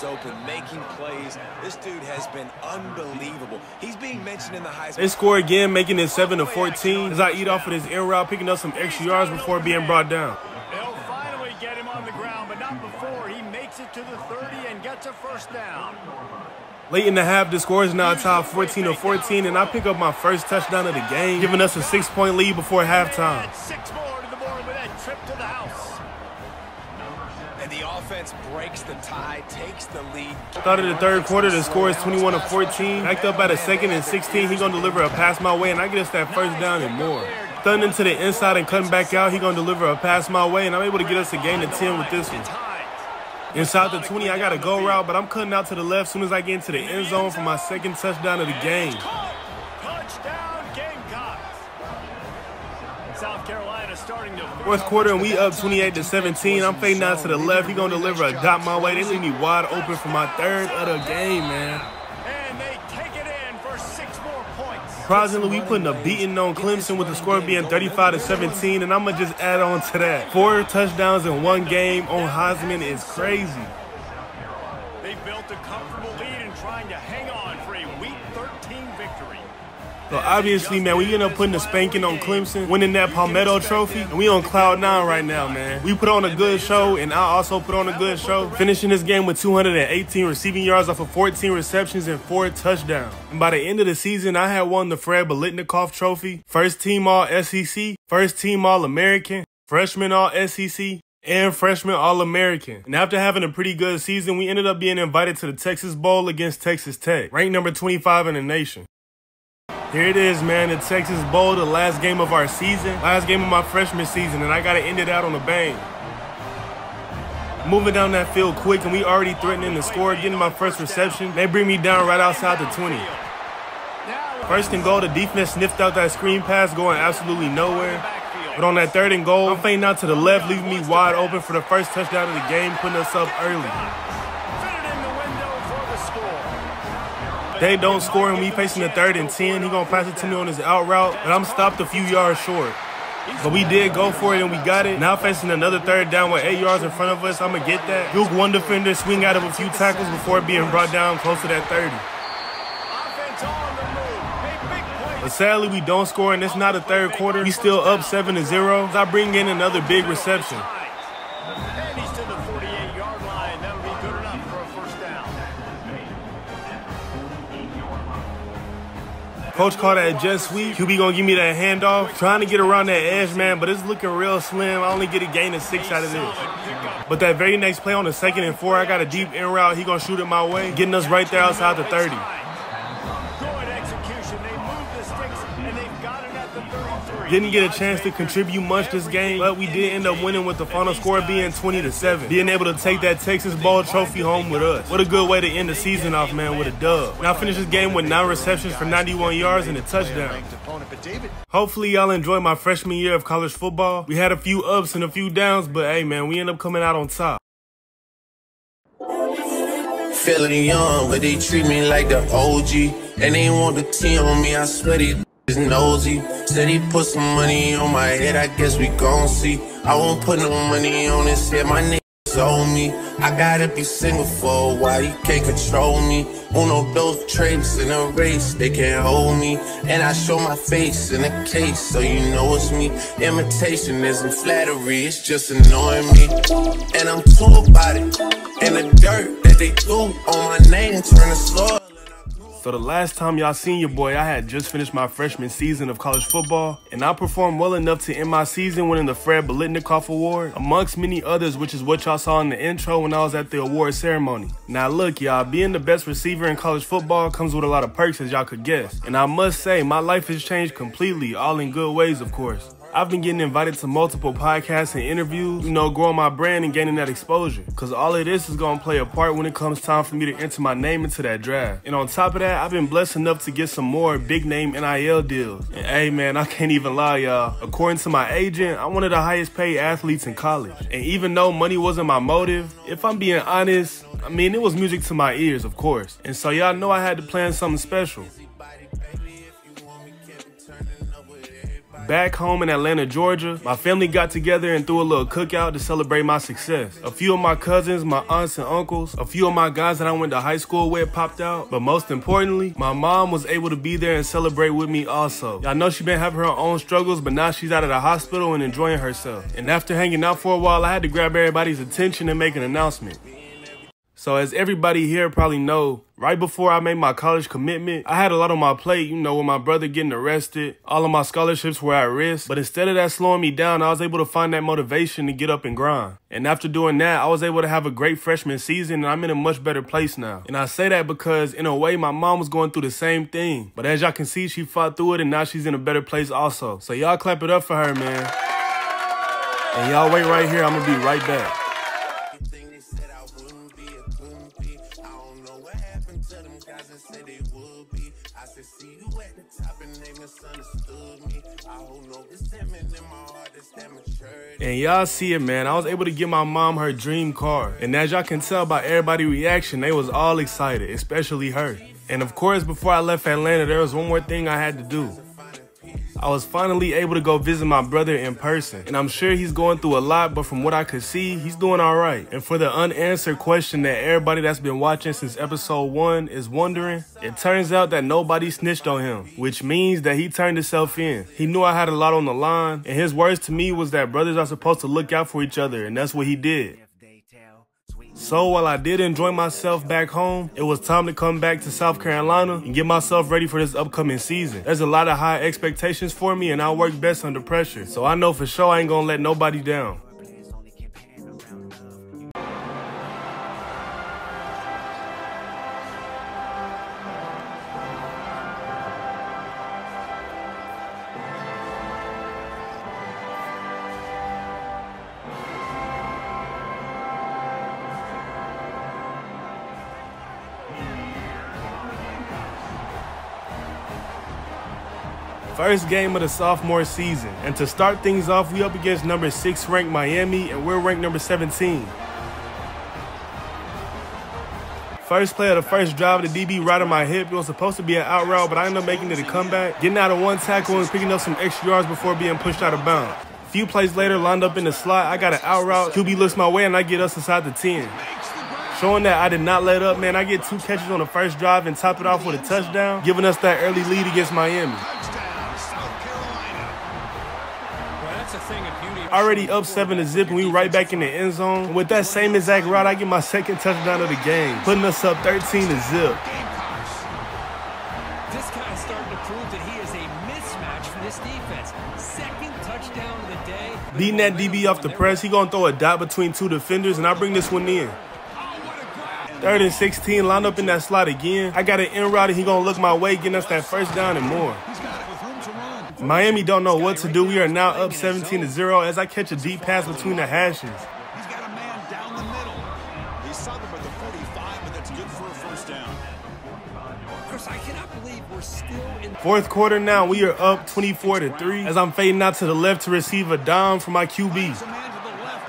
Open, making plays. This dude has been unbelievable. He's being mentioned in the Heisman. They score again, making it 7-14 as I eat off of this end route, picking up some extra yards before being brought down. They'll finally get him on the ground, but not before he makes it to the 30 and gets a first down. Late in the half, the score is now tied 14-14, and I pick up my first touchdown of the game, giving us a 6-point lead before halftime. 6 more to the board with that trip to the house. The offense breaks the tie, takes the lead. Started the third quarter, the score is 21-14. Backed up at a 2nd and 16, he gonna deliver a pass my way, and I get us that first down and more. Thunder into the inside and cutting back out, he gonna deliver a pass my way, and I'm able to get us a gain of 10 with this one. Inside the 20, I got a go route, but I'm cutting out to the left as soon as I get into the end zone for my second touchdown of the game. Touchdown Gamecocks. South Carolina starting to fourth quarter, and we up 28-17. I'm fading out to the left. He gonna deliver a dot my way. They leave me wide open for my third of the game, man. And they take it in for 6 more points. Surprisingly, we putting a beating on Clemson with the score being 35-17, and I'm gonna just add on to that. 4 touchdowns in 1 game on Heisman is crazy. They built a comfortable lead and trying to hang on for a Week 13 victory. So obviously, man, we end up putting a spanking on Clemson, winning that Palmetto Trophy, and we on cloud 9 right now, man. We put on a good show, and I also put on a good show, finishing this game with 218 receiving yards off of 14 receptions and 4 touchdowns. And by the end of the season, I had won the Fred Biletnikoff Trophy, first team All-SEC, first team All-American, freshman All-SEC, and freshman All-American. And after having a pretty good season, we ended up being invited to the Texas Bowl against Texas Tech, ranked number 25 in the nation. Here it is, man, the Texas Bowl, the last game of our season, last game of my freshman season, and I got to end it out on a bang. Moving down that field quick, and we already threatening to score, getting my first reception. They bring me down right outside the 20. First and goal, the defense sniffed out that screen pass, going absolutely nowhere. But on that 3rd and goal, I'm fading out to the left, leaving me wide open for the first touchdown of the game, putting us up early. They don't score, and we facing the 3rd and 10. He gonna pass it to me on his out route, but I'm stopped a few yards short. But we did go for it, and we got it. Now facing another 3rd down with 8 yards in front of us. I'm gonna get that. Juke one defender, swing out of a few tackles before being brought down close to that 30. But sadly, we don't score, and it's not a 3rd quarter. We still up 7-0. I bring in another big reception. And he's to the 48-yard line. That'll be good enough for a first down. Coach called that jet sweep. QB gonna give me that handoff. Trying to get around that edge, man, but it's looking real slim. I only get a gain of 6 out of this. But that very next play on the 2nd and 4, I got a deep end route. He gonna shoot it my way, getting us right there outside the 30. Didn't get a chance to contribute much this game, but we did end up winning with the final score being 20-7. Being able to take that Texas Bowl trophy home with us. What a good way to end the season off, man, with a dub. Now I finished this game with 9 receptions for 91 yards and a touchdown. Hopefully y'all enjoyed my freshman year of college football. We had a few ups and a few downs, but hey, man, we end up coming out on top. Feeling young, but they treat me like the OG. And they want the T on me, I swear they is nosy. Said he put some money on my head, I guess we gon' see. I won't put no money on his head, my nigga told me. I gotta be single for a while, you can't control me. Uno those traits in a race, they can't hold me. And I show my face in a case, so you know it's me. Imitation isn't flattery, it's just annoying me. And I'm too about it. And the dirt that they threw on my name turn to soil. So the last time y'all seen your boy, I had just finished my freshman season of college football, and I performed well enough to end my season winning the Fred Biletnikoff Award, amongst many others, which is what y'all saw in the intro when I was at the award ceremony. Now look, y'all, being the best receiver in college football comes with a lot of perks, as y'all could guess. And I must say, my life has changed completely, all in good ways, of course. I've been getting invited to multiple podcasts and interviews, growing my brand and gaining that exposure. Cause all of this is gonna play a part when it comes time for me to enter my name into that draft. And on top of that, I've been blessed enough to get some more big name NIL deals. And hey man, I can't even lie, y'all. According to my agent, I'm one of the highest paid athletes in college. And even though money wasn't my motive, if I'm being honest, it was music to my ears, of course. And so y'all know I had to plan something special. Back home in Atlanta, Georgia, my family got together and threw a little cookout to celebrate my success. A few of my cousins, my aunts and uncles, a few of my guys that I went to high school with popped out. But most importantly, my mom was able to be there and celebrate with me also. Y'all know she been having her own struggles, but now she's out of the hospital and enjoying herself. And after hanging out for a while, I had to grab everybody's attention and make an announcement. So as everybody here probably know, right before I made my college commitment, I had a lot on my plate, with my brother getting arrested. All of my scholarships were at risk. But instead of that slowing me down, I was able to find that motivation to get up and grind. And after doing that, I was able to have a great freshman season, and I'm in a much better place now. And I say that because, in a way, my mom was going through the same thing. But as y'all can see, she fought through it, and now she's in a better place also. So y'all clap it up for her, man. And y'all wait right here. I'm going to be right back. And y'all see it, man. I was able to give my mom her dream car. And as y'all can tell by everybody's reaction, they was all excited, especially her. And of course, before I left Atlanta, there was one more thing I had to do. I was finally able to go visit my brother in person. And I'm sure he's going through a lot, but from what I could see, he's doing all right. And for the unanswered question that everybody that's been watching since episode 1 is wondering, it turns out that nobody snitched on him, which means that he turned himself in. He knew I had a lot on the line, and his words to me was that brothers are supposed to look out for each other, and that's what he did. So while I did enjoy myself back home, it was time to come back to South Carolina and get myself ready for this upcoming season. There's a lot of high expectations for me, and I work best under pressure. So I know for sure I ain't gonna let nobody down. First game of the sophomore season, and to start things off, we up against number 6 ranked Miami, and we're ranked number 17. First play of the first drive, the DB right on my hip. It was supposed to be an out route, but I ended up making it a comeback, getting out of one tackle and picking up some extra yards before being pushed out of bounds. A few plays later, lined up in the slot, I got an out route. QB looks my way, and I get us inside the 10. Showing that I did not let up, man. I get 2 catches on the first drive and top it off with a touchdown, giving us that early lead against Miami. Already up 7-0, and we right back in the end zone. And with that same exact route, I get my second touchdown of the game, putting us up 13-0. This guy's starting to prove that he is a mismatch for this defense. Second touchdown of the day. Beating that DB off the press, he gonna throw a dot between 2 defenders, and I bring this one in. 3rd and 16, lined up in that slot again. I got an in route, and he gonna look my way, getting us that first down and more. Miami don't know what to do. We are now up 17-0 as I catch a deep pass between the hashes. He's got a man down the middle. He saw them at the 45, but that's good for a first down. Chris, I cannot believe we're still in 4th quarter now. We are up 24-3 as I'm fading out to the left to receive a dime from my QB.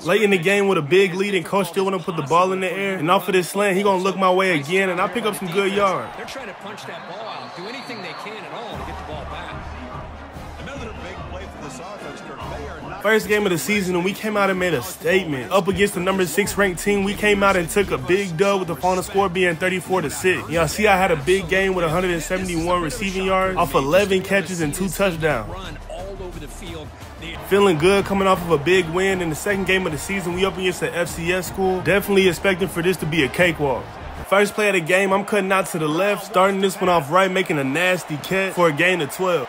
Late in the game with a big lead, and coach still want to put the ball in the air. And off of this slant, he gonna look my way again, and I pick up some good yards. They're trying to punch that ball out, do anything they can at all to get the ball back. First game of the season, and we came out and made a statement. Up against the number 6 ranked team, we came out and took a big dub with the final score being 34-6. Y'all see I had a big game with 171 receiving yards off 11 catches and 2 touchdowns. Feeling good coming off of a big win. In the second game of the season, we up against the FCS school. Definitely expecting for this to be a cakewalk. First play of the game, I'm cutting out to the left, starting this one off right, making a nasty catch for a gain of 12.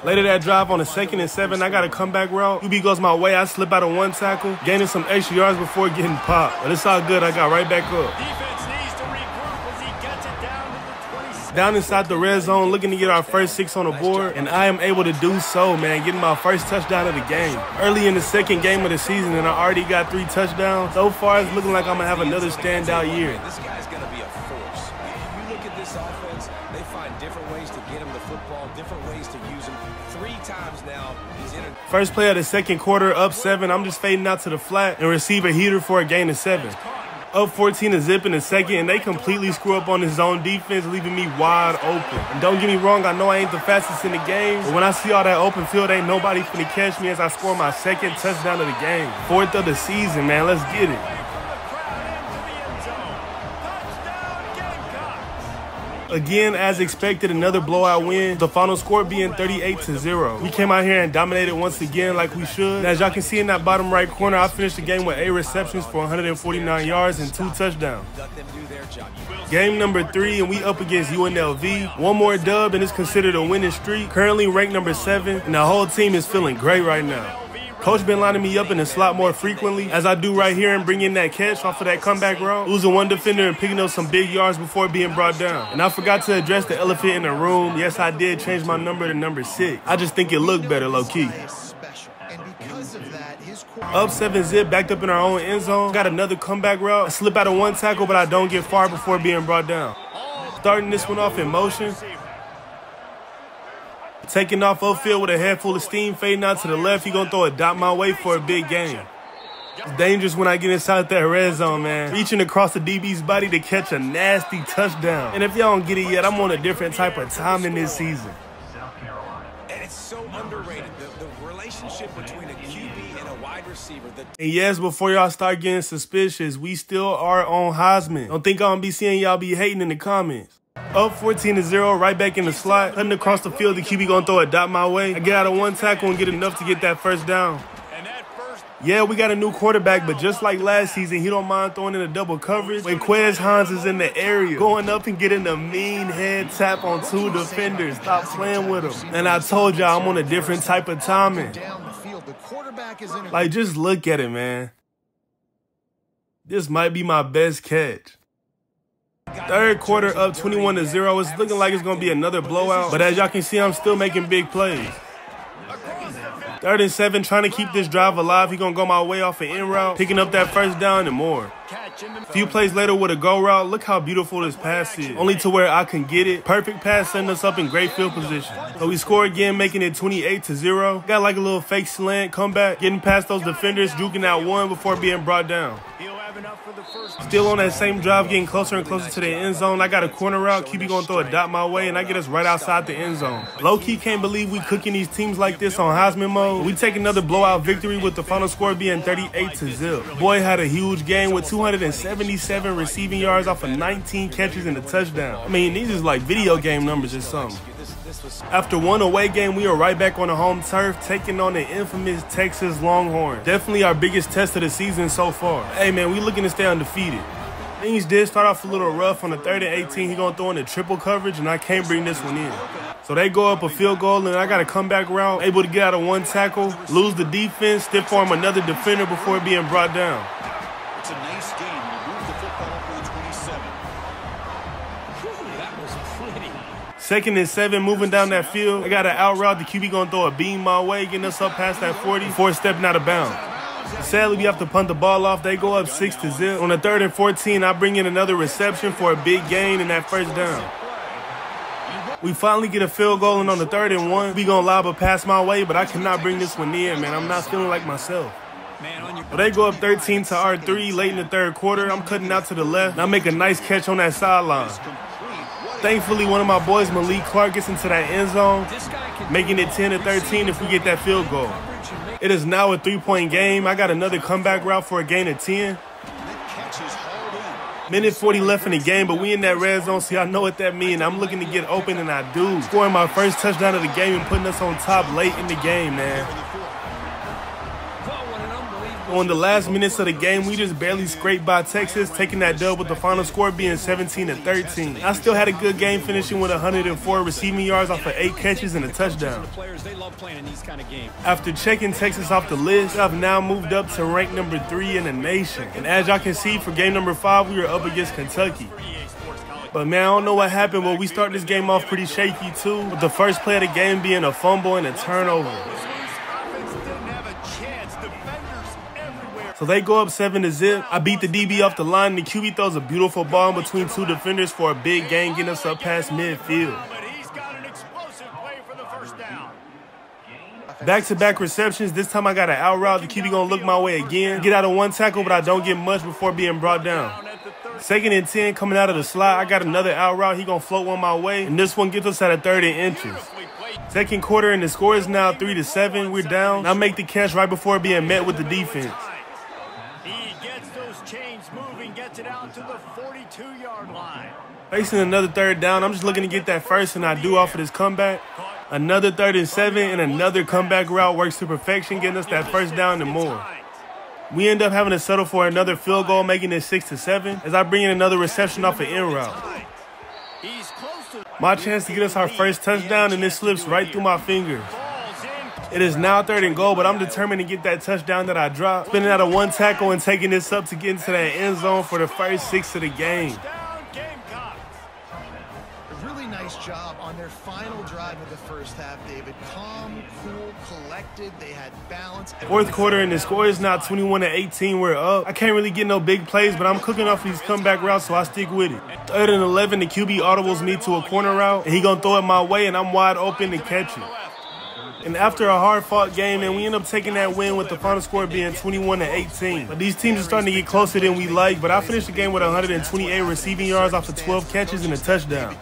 Later that drive on the 2nd and 7, I got a comeback route. QB goes my way, I slip out of one tackle, gaining some extra yards before getting popped. But it's all good, I got right back up. Defense needs to regroup as he gets it down to the 27. Down inside the red zone, looking to get our first 6 on the board, and I am able to do so, man, getting my first touchdown of the game. Early in the second game of the season, and I already got 3 touchdowns. So far, it's looking like I'm going to have another standout year. This guy's going to be a force. You look at this offense, they find different ways to get him the football, different ways to use him. 3 times now, he's in a... First play of the second quarter, up 7. I'm just fading out to the flat and receive a heater for a gain of 7. Up 14 to zip in the second, and they completely screw up on his zone defense, leaving me wide open. And don't get me wrong, I know I ain't the fastest in the game, but when I see all that open field, ain't nobody finna catch me as I score my 2nd touchdown of the game. 4th of the season, man. Let's get it. Again, as expected, another blowout win. The final score being 38-0. We came out here and dominated once again like we should. And as y'all can see in that bottom right corner, I finished the game with 8 receptions for 149 yards and 2 touchdowns. Game number 3, and we up against UNLV. One more dub, and it's considered a winning streak. Currently ranked number 7, and the whole team is feeling great right now. Coach been lining me up in the slot more frequently, as I do right here, and bring in that catch off of that comeback route, losing one defender and picking up some big yards before being brought down. And I forgot to address the elephant in the room. Yes, I did change my number to number 6. I just think it looked better low-key. Up 7 zip, backed up in our own end zone. Got another comeback route. I slip out of one tackle, but I don't get far before being brought down. Starting this one off in motion. Taking off upfield with a head full of steam, fading out to the left. He gonna throw a dot my way for a big gain. It's dangerous when I get inside that red zone, man. Reaching across the DB's body to catch a nasty touchdown. And if y'all don't get it yet, I'm on a different type of time in this season. And it's so underrated, the relationship between a QB and a wide receiver. And yes, before y'all start getting suspicious, we still are on Heisman. Don't think I'm gonna be seeing y'all be hating in the comments. Up 14-0, right back in the slot. Cutting across the field, the QB gonna throw a dot my way. I get out of one tackle and get enough to get that first down. Yeah, we got a new quarterback, but just like last season, he don't mind throwing in a double coverage. When Quez Hans is in the area, going up and getting a mean head tap on 2 defenders. Stop playing with him. And I told y'all I'm on a different type of timing. Like, just look at it, man. This might be my best catch. Third quarter up 21-0. It's looking like it's going to be another blowout. But as y'all can see, I'm still making big plays. 3rd and 7, trying to keep this drive alive. He going to go my way off an in route, picking up that first down and more. A few plays later with a go route. Look how beautiful this pass is. Only to where I can get it. Perfect pass, setting us up in great field position. So we score again, making it 28-0. Got like a little fake slant, comeback, getting past those defenders, juking out one before being brought down. Still on that same drive, getting closer and closer to the end zone. I got a corner route. QB gonna throw a dot my way, and I get us right outside the end zone. Low-key can't believe we cooking these teams like this on Heisman mode. We take another blowout victory with the final score being 38-0. Boy had a huge game with 277 receiving yards off of 19 catches and a touchdown. I mean, these is like video game numbers or something. After one away game, we are right back on the home turf, taking on the infamous Texas Longhorns. Definitely our biggest test of the season so far. Hey man, we looking to stay undefeated. Things did start off a little rough on the 3rd and 18. He gonna throw in the triple coverage, and I can't bring this one in. So they go up a field goal, and I got a comeback route, able to get out of one tackle, lose the defense, stiff arm another defender before being brought down. It's a nice game. You move the football up to the 27. That was pretty. 2nd and 7, moving down that field. I got an out route. The QB gonna throw a beam my way, getting us up past that 40 before stepping out of bounds. Sadly, we have to punt the ball off. They go up 6-0. On the 3rd and 14, I bring in another reception for a big gain in that first down. We finally get a field goal, and on the 3rd and 1, we gonna lob a pass my way, but I cannot bring this one in, man. I'm not feeling like myself. But they go up 13 to R3 late in the 3rd quarter. I'm cutting out to the left, and I make a nice catch on that sideline. Thankfully, one of my boys, Malik Clark, gets into that end zone, making it 10-13 if we get that field goal. It is now a 3-point game. I got another comeback route for a gain of 10. Minute 40 left in the game, but we in that red zone, so y'all know what that means. I'm looking to get open, and I do. Scoring my first touchdown of the game and putting us on top late in the game, man. On the last minutes of the game, we just barely scraped by Texas, taking that dub with the final score being 17-13. I still had a good game, finishing with 104 receiving yards off of 8 catches and a touchdown. After checking Texas off the list, I've now moved up to rank number 3 in the nation. And as y'all can see, for game number 5, we were up against Kentucky. But man, I don't know what happened, but we start this game off pretty shaky too, with the first play of the game being a fumble and a turnover. So they go up 7-0. I beat the DB off the line, and the QB throws a beautiful ball in between 2 defenders for a big gain, getting us up past midfield. Back-to-back receptions. This time I got an out route. The QB gonna look my way again. Get out of 1 tackle, but I don't get much before being brought down. 2nd and 10 coming out of the slot. I got another out route. He gonna float one my way, and this one gets us at a 3rd and inches. Second quarter, and the score is now 3-7. We're down. And I make the catch right before being met with the defense. He gets those chains moving, gets it out to the 42-yard line. Facing another 3rd down, I'm just looking to get that first, and I do off of this comeback. Another 3rd and 7, and another comeback route works to perfection, getting us that 1st down and more. We end up having to settle for another field goal, making it 6-7, as I bring in another reception off an end route. My chance to get us our first touchdown, and it slips right through my fingers. It is now 3rd and goal, but I'm determined to get that touchdown that I dropped, spinning out of 1 tackle and taking this up to get into that end zone for the first 6 of the game. Nice job on their final drive of the first half, David. Calm, cool, collected. They had balance. 4th quarter, and the score is now 21-18. We're up. I can't really get no big plays, but I'm cooking off these comeback routes, so I stick with it. 3rd and 11, the QB audibles me to a corner route, and he gonna throw it my way, and I'm wide open to catch it. And after a hard-fought game, and we end up taking that win with the final score being 21-18. But these teams are starting to get closer than we like, but I finished the game with 128 receiving yards off of 12 catches and a touchdown.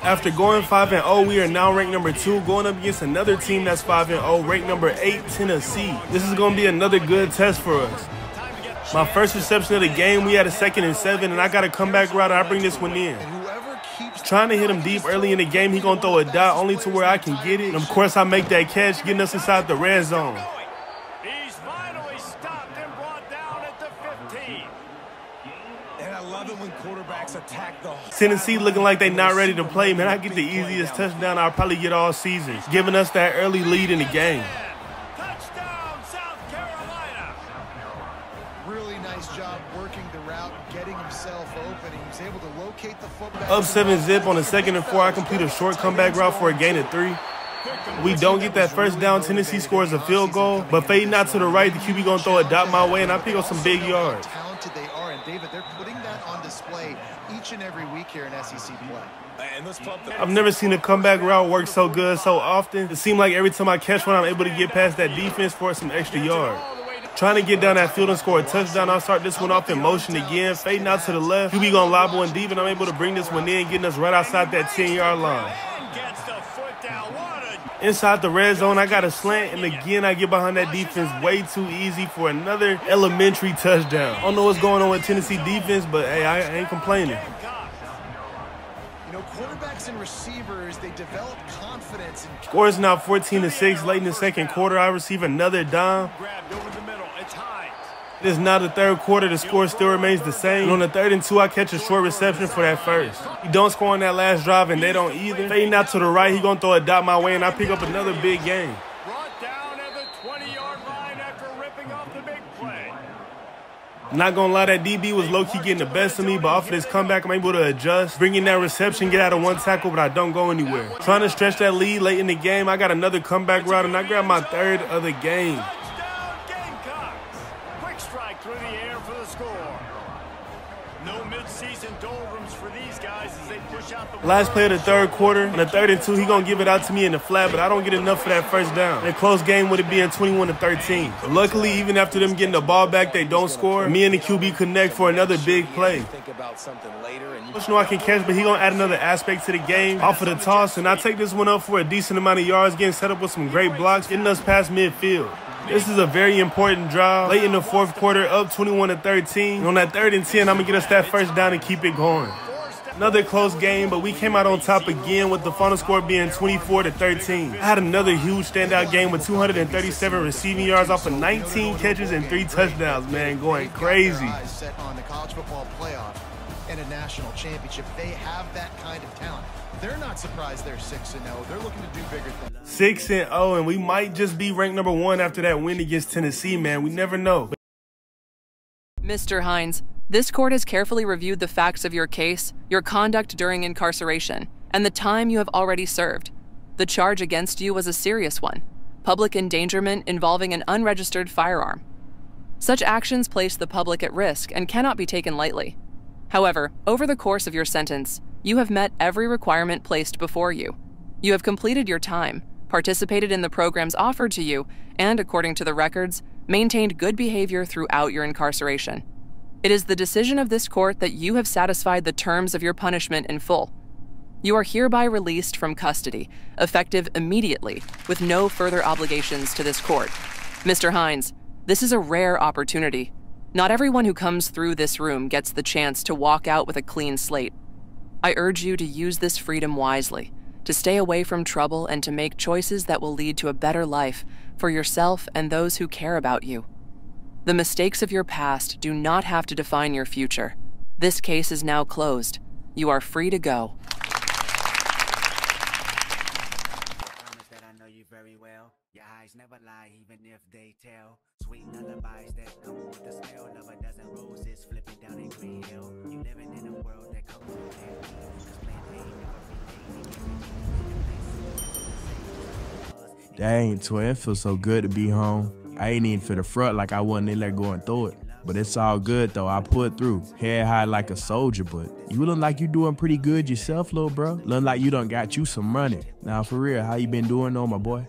After going 5-0, we are now ranked number 2, going up against another team that's 5-0, ranked number 8, Tennessee. This is going to be another good test for us. My first reception of the game, we had a 2nd and 7, and I got a comeback route, and I bring this one in. Trying to hit him deep early in the game, he going to throw a dot only to where I can get it. And of course, I make that catch, getting us inside the red zone. He's finally stopped and brought down at the 15. And I love it when quarterbacks attack the Tennessee looking like they not ready to play, man. I get the easiest touchdown I'll probably get all season, giving us that early lead in the game. Touchdown, South Carolina. Really nice job working the route, getting himself open. He was able to locate the football. Up 7-0 on the 2nd and 4. I complete a short comeback route for a gain of 3. We don't get that 1st down. Tennessee scores a field goal, but fading out to the right, the QB gonna throw a dot my way, and I pick up some big yards. Talented they are, and David, they're putting that on display each and every week here in SEC play. I've never seen a comeback route work so good so often. It seems like every time I catch one, I'm able to get past that defense for some extra yards. Trying to get down that field and score a touchdown. I'll start this one off in motion again, fading out to the left. QB gonna lob one deep, and I'm able to bring this one in, getting us right outside that 10-yard line. Inside the red zone, I got a slant, and again, I get behind that defense way too easy for another elementary touchdown. I don't know what's going on with Tennessee defense, but hey, I ain't complaining. You know, quarterbacks and receivers, they develop confidence. Score is now 14-6 late in the 2nd quarter. I receive another dime. It is now the 3rd quarter. The score still remains the same. And on the 3rd and 2, I catch a short reception for that first. He don't score on that last drive, and they don't either. Fading out to the right, he gonna throw a dot my way, and I pick up another big gain. Brought down at the 20-yard line after ripping off the big play. Not gonna lie, that DB was low-key getting the best of me, but off of this comeback, I'm able to adjust. Bringing that reception, get out of 1 tackle, but I don't go anywhere. Trying to stretch that lead late in the game, I got another comeback route, and I grab my 3rd of the game. Through the air for the score. No mid-season doldrums for these guys as they push out the last play of the 3rd quarter. On the 3rd and 2, he gonna give it out to me in the flat, but I don't get enough for that 1st down. In a close game with it being 21-13. But luckily, even after them getting the ball back, they don't score. Me and the QB connect for another big play. I know I can catch, but he gonna add another aspect to the game off of the toss, and I take this one up for a decent amount of yards, getting set up with some great blocks, getting us past midfield. This is a very important drive. Late in the 4th quarter, up 21-13. And on that 3rd and 10, I'm going to get us that 1st down and keep it going. Another close game, but we came out on top again with the final score being 24-13. I had another huge standout game with 237 receiving yards off of 19 catches and 3 touchdowns, man, going crazy. Set on the college football playoff and a national championship. They have that kind of talent. They're not surprised they're 6-0. They're looking to do bigger things. 6-0, and we might just be ranked number 1 after that win against Tennessee, man. We never know. Mr. Hines, this court has carefully reviewed the facts of your case, your conduct during incarceration, and the time you have already served. The charge against you was a serious one: public endangerment involving an unregistered firearm. Such actions place the public at risk and cannot be taken lightly. However, over the course of your sentence, you have met every requirement placed before you. You have completed your time, participated in the programs offered to you, and, according to the records, maintained good behavior throughout your incarceration. It is the decision of this court that you have satisfied the terms of your punishment in full. You are hereby released from custody, effective immediately, with no further obligations to this court. Mr. Hines, this is a rare opportunity. Not everyone who comes through this room gets the chance to walk out with a clean slate. I urge you to use this freedom wisely, to stay away from trouble and to make choices that will lead to a better life for yourself and those who care about you. The mistakes of your past do not have to define your future. This case is now closed. You are free to go. Never lie, even if they tell. Sweet lullabies that come with the smell of a dozen roses flipping down a green hill. You living in a world that comes with Dang, twin, it feels so good to be home. I ain't even for the front like I wasn't in there going through it. But it's all good though, I put through. Head high like a soldier, but you look like you doing pretty good yourself, little bro. Look like you done got you some money. Now for real, how you been doing though, my boy?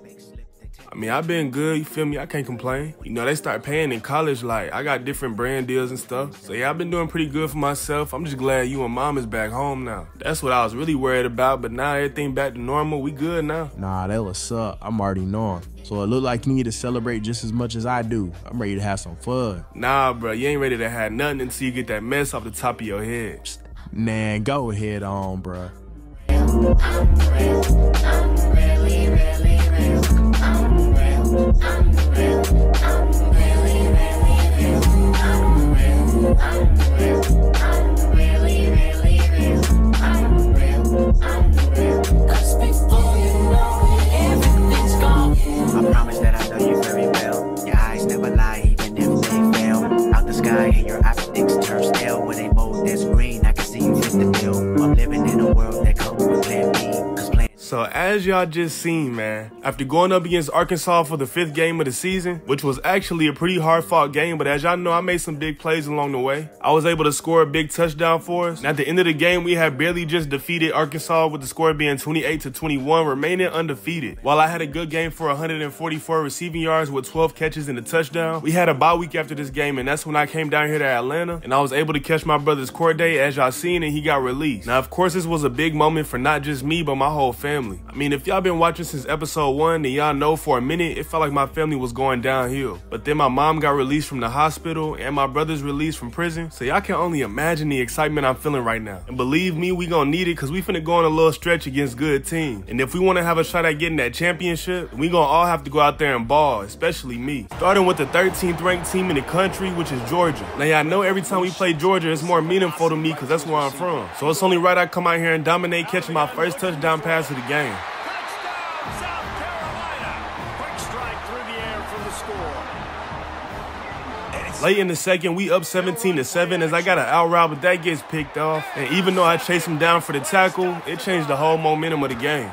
I mean, I've been good, you feel me? I can't complain. You know, they start paying in college, like, I got different brand deals and stuff. So yeah, I've been doing pretty good for myself. I'm just glad you and mom is back home now. That's what I was really worried about, but now everything back to normal, we good now. Nah, that was up. I'm already knowing. So it look like you need to celebrate just as much as I do. I'm ready to have some fun. Nah, bro, you ain't ready to have nothing until you get that mess off the top of your head. Nah, go ahead on, bro. I'm really, really real. I'm real. I'm real. I'm really, really real. I'm real. I'm real. I'm really, really real. I'm real. I'm real. 'Cause before you know it, everything's gone. I promise that I know you very well. Your eyes never lie, even if they fail. Out the sky, and your optics turn stale. With a bold that's green, I can see you fit the bill. I'm living in a world that comes with plan B. So as y'all just seen, man, after going up against Arkansas for the 5th game of the season, which was actually a pretty hard fought game, but as y'all know, I made some big plays along the way. I was able to score a big touchdown for us. And at the end of the game, we had barely just defeated Arkansas with the score being 28-21, remaining undefeated. While I had a good game for 144 receiving yards with 12 catches and a touchdown, we had a bye week after this game, and that's when I came down here to Atlanta, and I was able to catch my brother's court date, as y'all seen, and he got released. Now, of course, this was a big moment for not just me, but my whole family. I mean, if y'all been watching since episode 1, then y'all know for a minute, it felt like my family was going downhill. But then my mom got released from the hospital and my brother's released from prison. So y'all can only imagine the excitement I'm feeling right now. And believe me, we gonna need it because we finna go on a little stretch against good teams. And if we wanna have a shot at getting that championship, we gonna all have to go out there and ball, especially me. Starting with the 13th ranked team in the country, which is Georgia. Now y'all know every time we play Georgia, it's more meaningful to me because that's where I'm from. So it's only right I come out here and dominate, catching my first touchdown pass of the game. Late in the second, we up 17-7 as I got an out route, but that gets picked off. And even though I chased him down for the tackle, it changed the whole momentum of the game.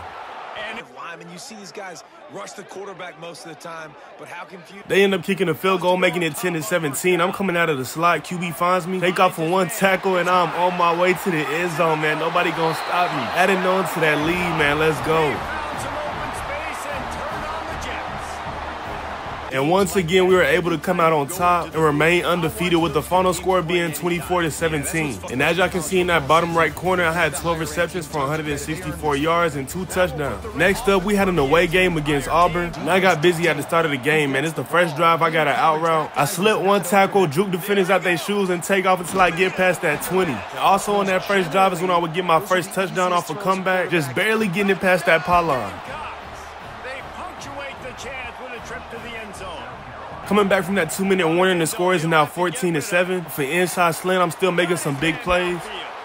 And you see these guys rush the quarterback most of the time, but how confused. They end up kicking a field goal, making it 10-17. I'm coming out of the slot. QB finds me, take off for one tackle, and I'm on my way to the end zone, man. Nobody gonna stop me. Adding on to that lead, man. Let's go. And once again, we were able to come out on top and remain undefeated with the final score being 24-17. And as y'all can see in that bottom right corner, I had 12 receptions for 164 yards and 2 touchdowns. Next up, we had an away game against Auburn. And I got busy at the start of the game, man. It's the first drive. I got an out route. I slipped one tackle, juke defenders out their shoes, and take off until I get past that 20. And also on that first drive is when I would get my first touchdown off a comeback, just barely getting it past that pylon. They punctuate the chance with a trip to the end zone. Coming back from that 2-minute warning, the score is now 14-7. For inside slant, I'm still making some big plays.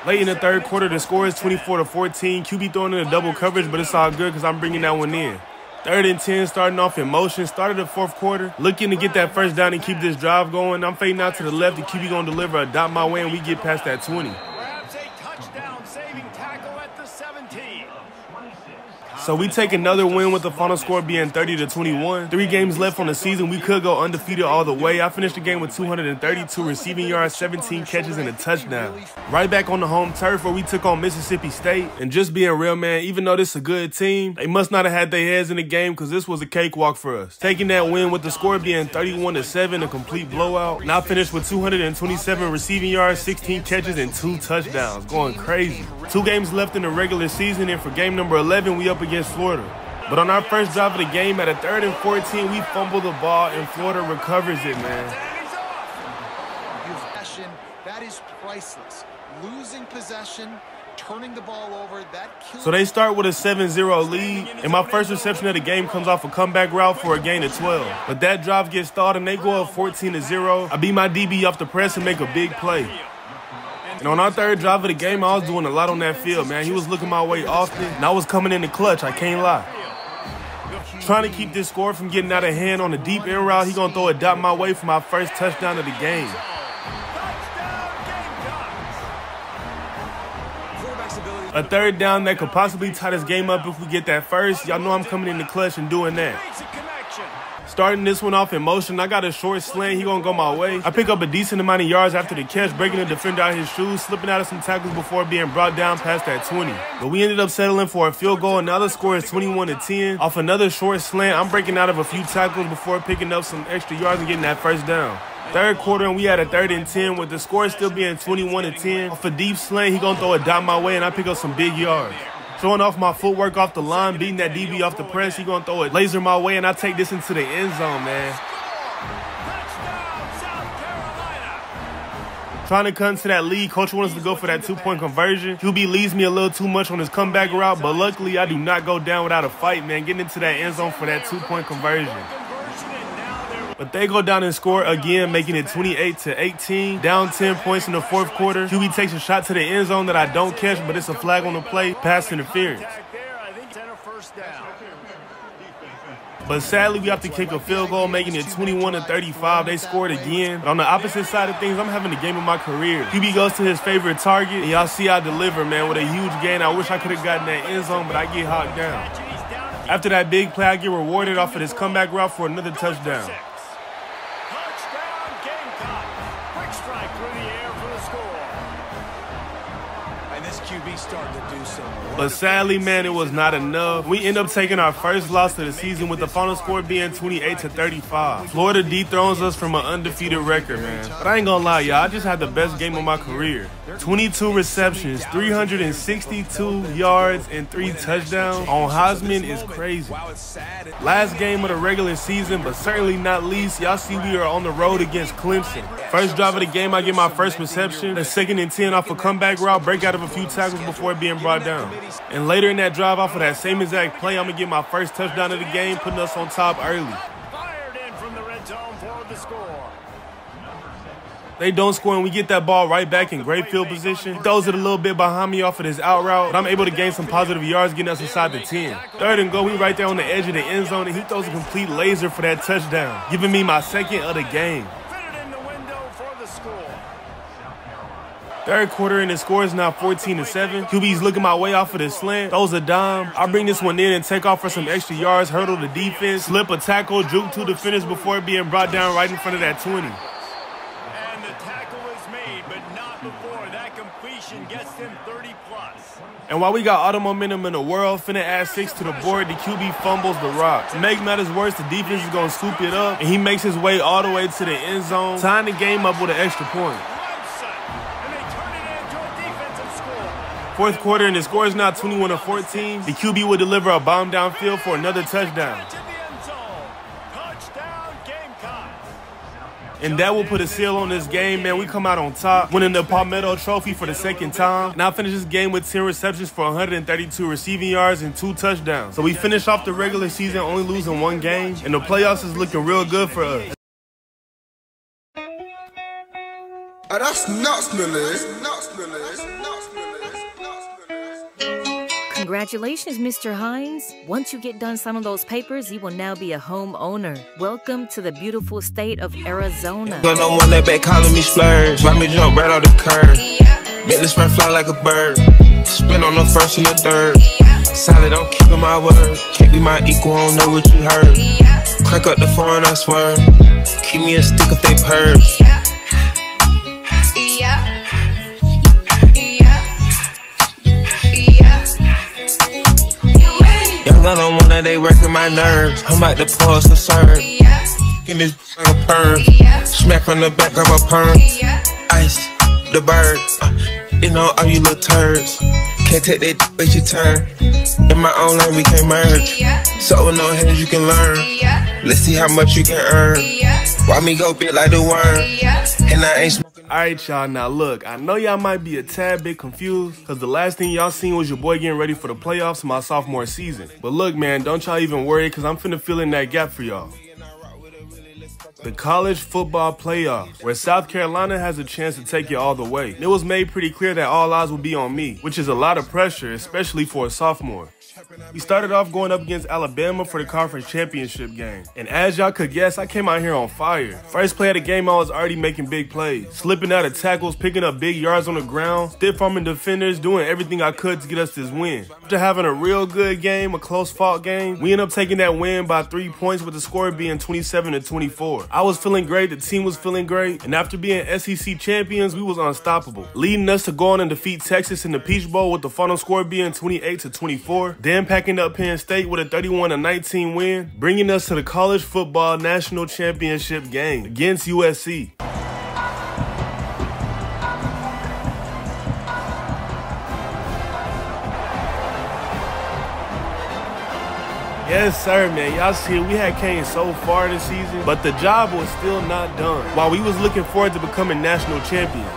Late in the third quarter, the score is 24-14. QB throwing in a double coverage, but it's all good because I'm bringing that one in. 3rd and 10, starting off in motion. Started the fourth quarter, looking to get that first down and keep this drive going. I'm fading out to the left. The QB going to deliver a dot my way, and we get past that 20. Perhaps a touchdown-saving tackle at the 17. So we take another win with the final score being 30-21. 3 games left on the season. We could go undefeated all the way. I finished the game with 232 receiving yards, 17 catches, and a touchdown. Right back on the home turf where we took on Mississippi State. And just being real, man, even though this is a good team, they must not have had their heads in the game because this was a cakewalk for us. Taking that win with the score being 31-7, a complete blowout. And I finished with 227 receiving yards, 16 catches, and 2 touchdowns. Going crazy. 2 games left in the regular season, and for game number 11, we up against Florida. But on our first drive of the game, at a 3rd and 14, we fumble the ball, and Florida recovers it, man. That is priceless. Losing possession, turning the ball over, that kills. So they start with a 7-0 lead, and my first reception of the game comes off a comeback route for a gain of 12. But that drive gets stalled, and they go up 14-0. I beat my DB off the press and make a big play. And on our 3rd drive of the game, I was doing a lot on that field, man. He was looking my way often, and I was coming in the clutch, I can't lie. Trying to keep this score from getting out of hand on the deep end route, he gonna throw a dot my way for my first touchdown of the game. A 3rd down that could possibly tie this game up if we get that first. Y'all know I'm coming in the clutch and doing that. Starting this one off in motion, I got a short slant. He gonna go my way. I pick up a decent amount of yards after the catch, breaking the defender out of his shoes, slipping out of some tackles before being brought down past that 20. But we ended up settling for a field goal, and now the score is 21-10. Off another short slant, I'm breaking out of a few tackles before picking up some extra yards and getting that first down. 3rd quarter, and we had a 3rd and 10 with the score still being 21-10. Off a deep slant, he gonna throw a dot my way, and I pick up some big yards. Showing off my footwork off the line, beating that DB off the press, he gonna throw a laser my way, and I take this into the end zone, man. Trying to cut into that lead, coach wants us to go for that 2-point conversion. QB leads me a little too much on his comeback route, but luckily I do not go down without a fight, man. Getting into that end zone for that 2-point conversion. But they go down and score again, making it 28-18. Down 10 points in the 4th quarter. QB takes a shot to the end zone that I don't catch, but it's a flag on the play, pass interference. But sadly, we have to kick a field goal, making it 21-35. They scored again. But on the opposite side of things, I'm having the game of my career. QB goes to his favorite target, and y'all see I deliver, man, with a huge gain. I wish I could have gotten that end zone, but I get hawked down. After that big play, I get rewarded off of this comeback route for another touchdown. But sadly, man, it was not enough. We end up taking our first loss of the season with the final score being 28-35. Florida dethrones us from an undefeated record, man. But I ain't gonna lie, y'all, I just had the best game of my career. 22 receptions, 362 yards, and 3 touchdowns on Heisman is crazy. Last game of the regular season, but certainly not least, y'all see we are on the road against Clemson. First drive of the game, I get my first reception. The 2nd and 10 off a comeback route, break out of a few tackles before being brought down. And later in that drive, off of that same exact play, I'm gonna get my first touchdown of the game, putting us on top early. Fired in from the red zone for the score. They don't score, and we get that ball right back in great field position. He throws it a little bit behind me off of this out route, but I'm able to gain some positive yards, getting us inside the 10. 3rd and goal, we right there on the edge of the end zone, and he throws a complete laser for that touchdown, giving me my 2nd of the game. 3rd quarter, and the score is now 14-7. QB's looking my way off of the slant, throws a dime. I bring this one in and take off for some extra yards, hurdle the defense, slip a tackle, juke 2 defenders before being brought down right in front of that 20. And while we got all the momentum in the world, finna add 6 to the board, the QB fumbles the rock. To make matters worse, the defense is gonna scoop it up, and he makes his way all the way to the end zone, tying the game up with an extra point. Fourth quarter, and the score is now 21-14. The QB will deliver a bomb downfield for another touchdown. And that will put a seal on this game, man. We come out on top, winning the Palmetto Trophy for the second time. And I finished this game with 10 receptions for 132 receiving yards and 2 touchdowns. So we finished off the regular season only losing 1 game, and the playoffs is looking real good for us. Oh, that's nuts, Millie. Congratulations, Mr. Hines. Once you get done signing those papers, you will now be a homeowner. Welcome to the beautiful state of Arizona. Got no one that back calling me splurge. Let me jump right off the curb. Make this man fly like a bird. Spin on the first and the third. Solid, I'm keeping my word. Can't be my equal, I don't know what you heard. Crack up the phone, I swear. Keep me a stick if they purge. Young, I don't want that, they working my nerves. I'm about to pause the serve. In this like a perm. Smack from the back of a perm. Ice, the bird. You know, all you little turds. Can't take that but you turn. In my own lane, we can't merge. So with no hands, you can learn. Let's see how much you can earn. Why me go big like the worm? And I ain't smoking. Alright, y'all, now look, I know y'all might be a tad bit confused because the last thing y'all seen was your boy getting ready for the playoffs in my sophomore season. But look, man, don't y'all even worry because I'm finna fill in that gap for y'all. The college football playoffs, where South Carolina has a chance to take it all the way. It was made pretty clear that all eyes will be on me, which is a lot of pressure, especially for a sophomore. We started off going up against Alabama for the conference championship game. And as y'all could guess, I came out here on fire. First play of the game, I was already making big plays. Slipping out of tackles, picking up big yards on the ground, stiff-arming defenders, doing everything I could to get us this win. After having a real good game, a close-fought game, we ended up taking that win by 3 points with the score being 27-24. I was feeling great, the team was feeling great, and after being SEC champions, we was unstoppable, leading us to go on and defeat Texas in the Peach Bowl with the final score being 28-24. Then packing up Penn State with a 31-19 win, bringing us to the college football national championship game against USC. Yes, sir, man. Y'all see, we had came so far this season, but the job was still not done. While we was looking forward to becoming national champions.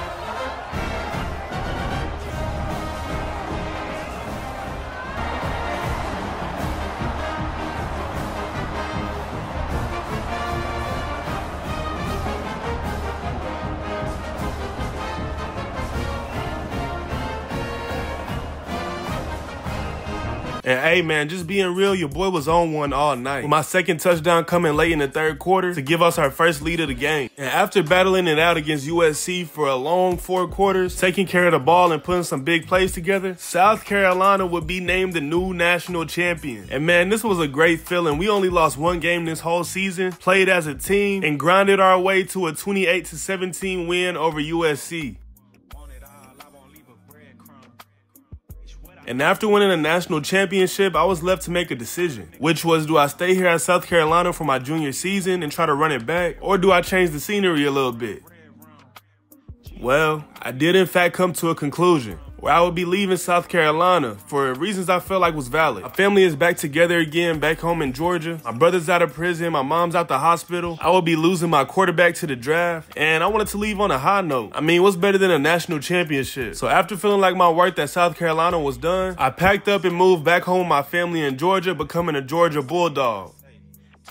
And hey, man, just being real, your boy was on one all night, with my second touchdown coming late in the third quarter to give us our first lead of the game. And after battling it out against USC for a long 4 quarters, taking care of the ball and putting some big plays together, South Carolina would be named the new national champion. And man, this was a great feeling. We only lost 1 game this whole season, played as a team, and grinded our way to a 28-17 win over USC. And after winning a national championship, I was left to make a decision, which was, do I stay here at South Carolina for my junior season and try to run it back, or do I change the scenery a little bit? Well, I did in fact come to a conclusion, where I would be leaving South Carolina for reasons I felt like was valid. My family is back together again back home in Georgia. My brother's out of prison, my mom's out the hospital. I would be losing my quarterback to the draft, and I wanted to leave on a high note. I mean, what's better than a national championship? So after feeling like my work at South Carolina was done, I packed up and moved back home with my family in Georgia, becoming a Georgia Bulldog.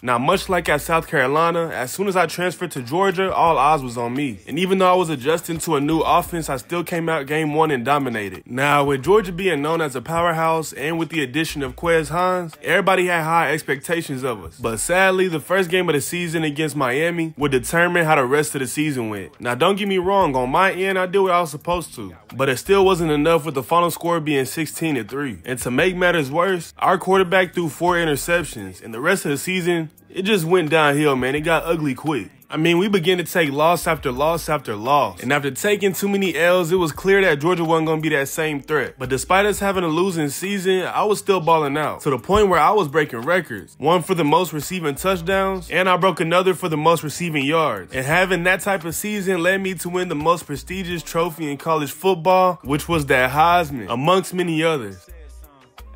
Now, much like at South Carolina, as soon as I transferred to Georgia, all eyes was on me. And even though I was adjusting to a new offense, I still came out game 1 and dominated. Now, with Georgia being known as a powerhouse and with the addition of Quez Hines, everybody had high expectations of us. But sadly, the first game of the season against Miami would determine how the rest of the season went. Now, don't get me wrong, on my end, I did what I was supposed to. But it still wasn't enough with the final score being 16-3. And to make matters worse, our quarterback threw 4 interceptions, and the rest of the season, it just went downhill, man. It got ugly quick. I mean, we began to take loss after loss after loss. And after taking too many L's, it was clear that Georgia wasn't going to be that same threat. But despite us having a losing season, I was still balling out. To the point where I was breaking records. One for the most receiving touchdowns, and I broke another for the most receiving yards. And having that type of season led me to win the most prestigious trophy in college football, which was that Heisman, amongst many others.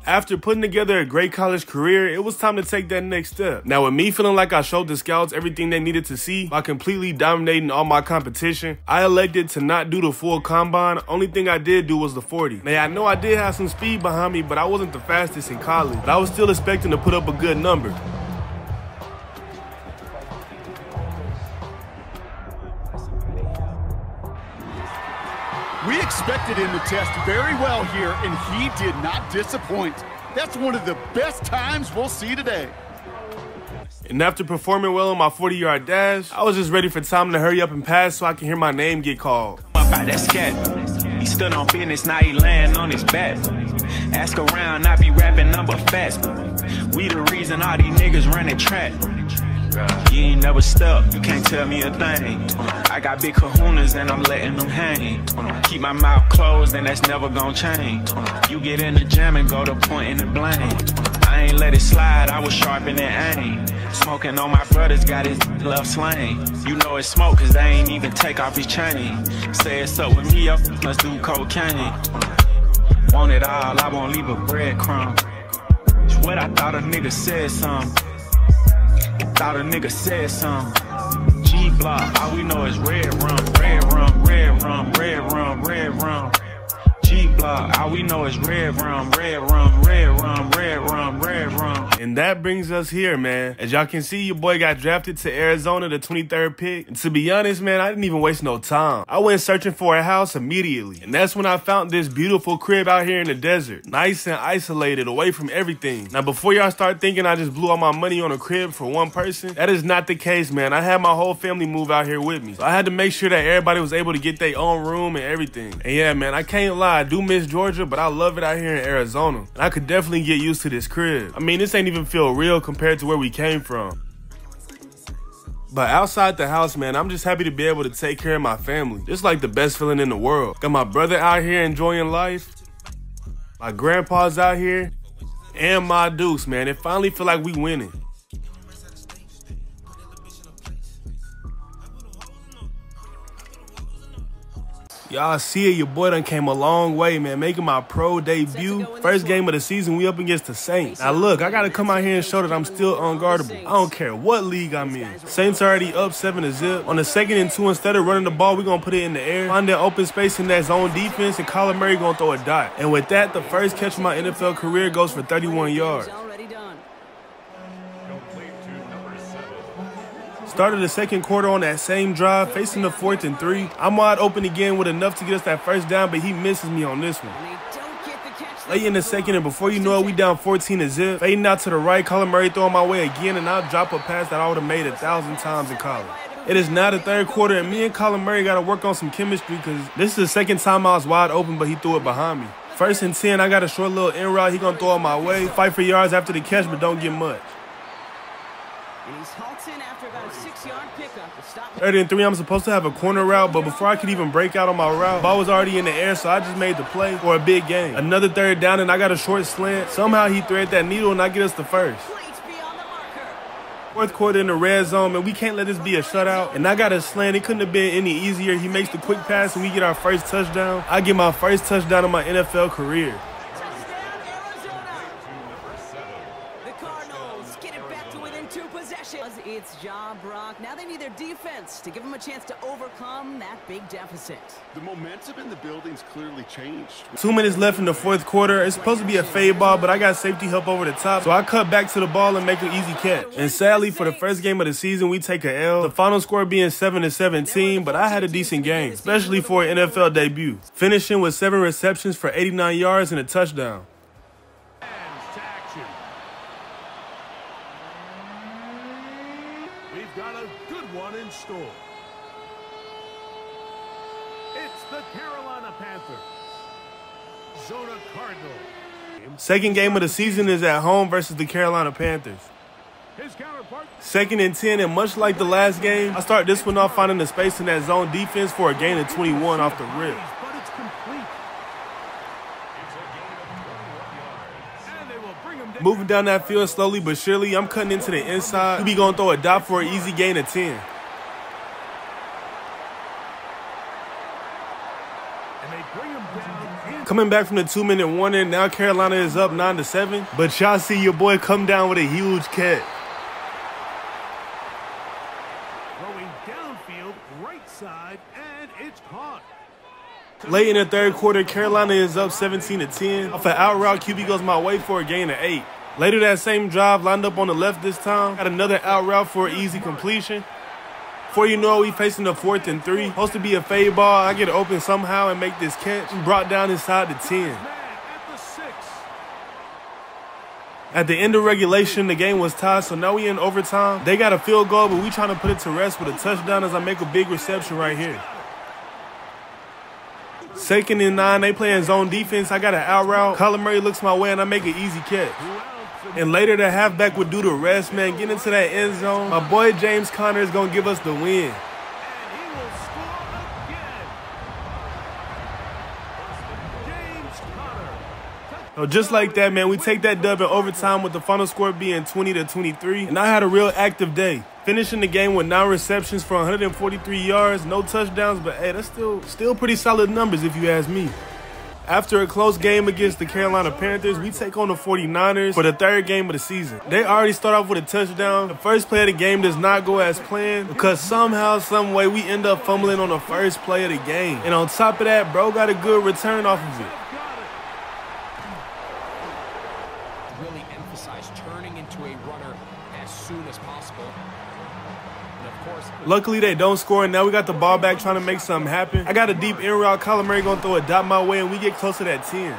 After putting together a great college career, it was time to take that next step. Now, with me feeling like I showed the scouts everything they needed to see by completely dominating all my competition, I elected to not do the full combine. Only thing I did do was the 40. Now, I know I did have some speed behind me, but I wasn't the fastest in college. But I was still expecting to put up a good number. We expected him to test very well here, and he did not disappoint. That's one of the best times we'll see today. And after performing well on my 40-yard dash, I was just ready for time to hurry up and pass so I can hear my name get called. That scat. He stood on business, now he laying on his back. Ask around, I be rapping number fast. We the reason all these niggas running track. You ain't never stuck, you can't tell me a thing. I got big kahunas and I'm letting them hang. Keep my mouth closed and that's never gonna change. You get in the jam and go to pointing the blame. I ain't let it slide, I was sharpening aim. Smoking on my brothers, got his love slain. You know it's smoke cause they ain't even take off his chain. Say it's up with me, let's do cocaine. Want it all, I won't leave a breadcrumb. What I thought a nigga said something. Thought a nigga said something. G-Block, all we know is red rum, red rum, red rum, red rum, red rum. G-Block, all we know is red rum, red rum, red rum, red rum, red rum. And that brings us here, man. As y'all can see, your boy got drafted to Arizona, the 23rd pick. And to be honest, man, I didn't even waste no time. I went searching for a house immediately. And that's when I found this beautiful crib out here in the desert. Nice and isolated, away from everything. Now, before y'all start thinking I just blew all my money on a crib for one person, that is not the case, man. I had my whole family move out here with me. So I had to make sure that everybody was able to get their own room and everything. And yeah, man, I can't lie. I do miss Georgia, but I love it out here in Arizona. And I could definitely get used to this crib. I mean, this ain't even feel real compared to where we came from. But outside the house, man, I'm just happy to be able to take care of my family. It's like the best feeling in the world. Got my brother out here enjoying life. My grandpa's out here. And my deuce, man. It finally feel like we winning. Y'all see it, your boy done came a long way, man, making my pro debut. First game of the season, we up against the Saints. Now look, I gotta come out here and show that I'm still unguardable. I don't care what league I'm in. Saints already up 7-0. On the 2nd and 2, instead of running the ball, we gonna put it in the air. Find that open space in that zone defense, and Kyler Murray gonna throw a dot. And with that, the first catch of my NFL career goes for 31 yards. Started the second quarter on that same drive, facing the 4th and 3. I'm wide open again with enough to get us that first down, but he misses me on this one. Late in the second, and before you know it, we down 14-0. Fading out to the right, Kyler Murray throwing my way again, and I'll drop a pass that I would have made 1,000 times in college. It is now the third quarter, and me and Kyler Murray got to work on some chemistry because this is the second time I was wide open, but he threw it behind me. 1st and 10, I got a short little in route. He going to throw it my way. Fight for yards after the catch, but don't get much. And he's halting after about a 6-yard pickup to stop. 3rd and 3, I'm supposed to have a corner route, but before I could even break out on my route, the ball was already in the air, so I just made the play for a big gain. Another 3rd down, and I got a short slant. Somehow he threaded that needle, and I get us the first. 4th quarter in the red zone, and we can't let this be a shutout. And I got a slant. It couldn't have been any easier. He makes the quick pass, and we get our first touchdown. I get my first touchdown of my NFL career. It's job, Brock. Now they need their defense to give them a chance to overcome that big deficit. The momentum in the building's clearly changed. 2 minutes left in the 4th quarter. It's supposed to be a fade ball, but I got safety help over the top, so I cut back to the ball and make an easy catch. And sadly, for the first game of the season, we take a L. The final score being 7-17, but I had a decent game, especially for an NFL debut, finishing with 7 receptions for 89 yards and a touchdown. Got a good one in store. It's the Carolina Panthers. Zona Cardinal. Second game of the season is at home versus the Carolina Panthers. His counterpart. 2nd and 10, and much like the last game, I start this one off finding the space in that zone defense for a gain of 21 off the rip. But it's complete. Moving down that field slowly but surely, I'm cutting into the inside. We gonna throw a dot for an easy gain of 10. Coming back from the 2-minute warning, now Carolina is up 9-7. But y'all see your boy come down with a huge catch. Throwing downfield, right side, and it's caught. Late in the 3rd quarter, Carolina is up 17-10. Off an out route, QB goes my way for a gain of 8. Later that same drive, lined up on the left this time. Got another out route for an easy completion. Before you know it, we facing the 4th and 3. Supposed to be a fade ball. I get it open somehow and make this catch. Brought down inside the 10. At the end of regulation, the game was tied, so now we in overtime. They got a field goal, but we trying to put it to rest with a touchdown as I make a big reception right here. 2nd and 9, they playing zone defense. I got an out route. Kyler Murray looks my way, and I make an easy catch. And later, the halfback would do the rest, man. Get into that end zone. My boy James Conner is going to give us the win. So just like that, man, we take that dub in overtime with the final score being 20-23. And I had a real active day. Finishing the game with 9 receptions for 143 yards, no touchdowns, but hey, that's still pretty solid numbers if you ask me. After a close game against the Carolina Panthers, we take on the 49ers for the 3rd game of the season. They already start off with a touchdown. The first play of the game does not go as planned because somehow, some way, we end up fumbling on the first play of the game. And on top of that, bro got a good return off of it. Really emphasize turning into a runner as soon as possible. Luckily, they don't score, and now we got the ball back trying to make something happen. I got a deep in route. Kyler Murray going to throw a dot my way, and we get close to that 10.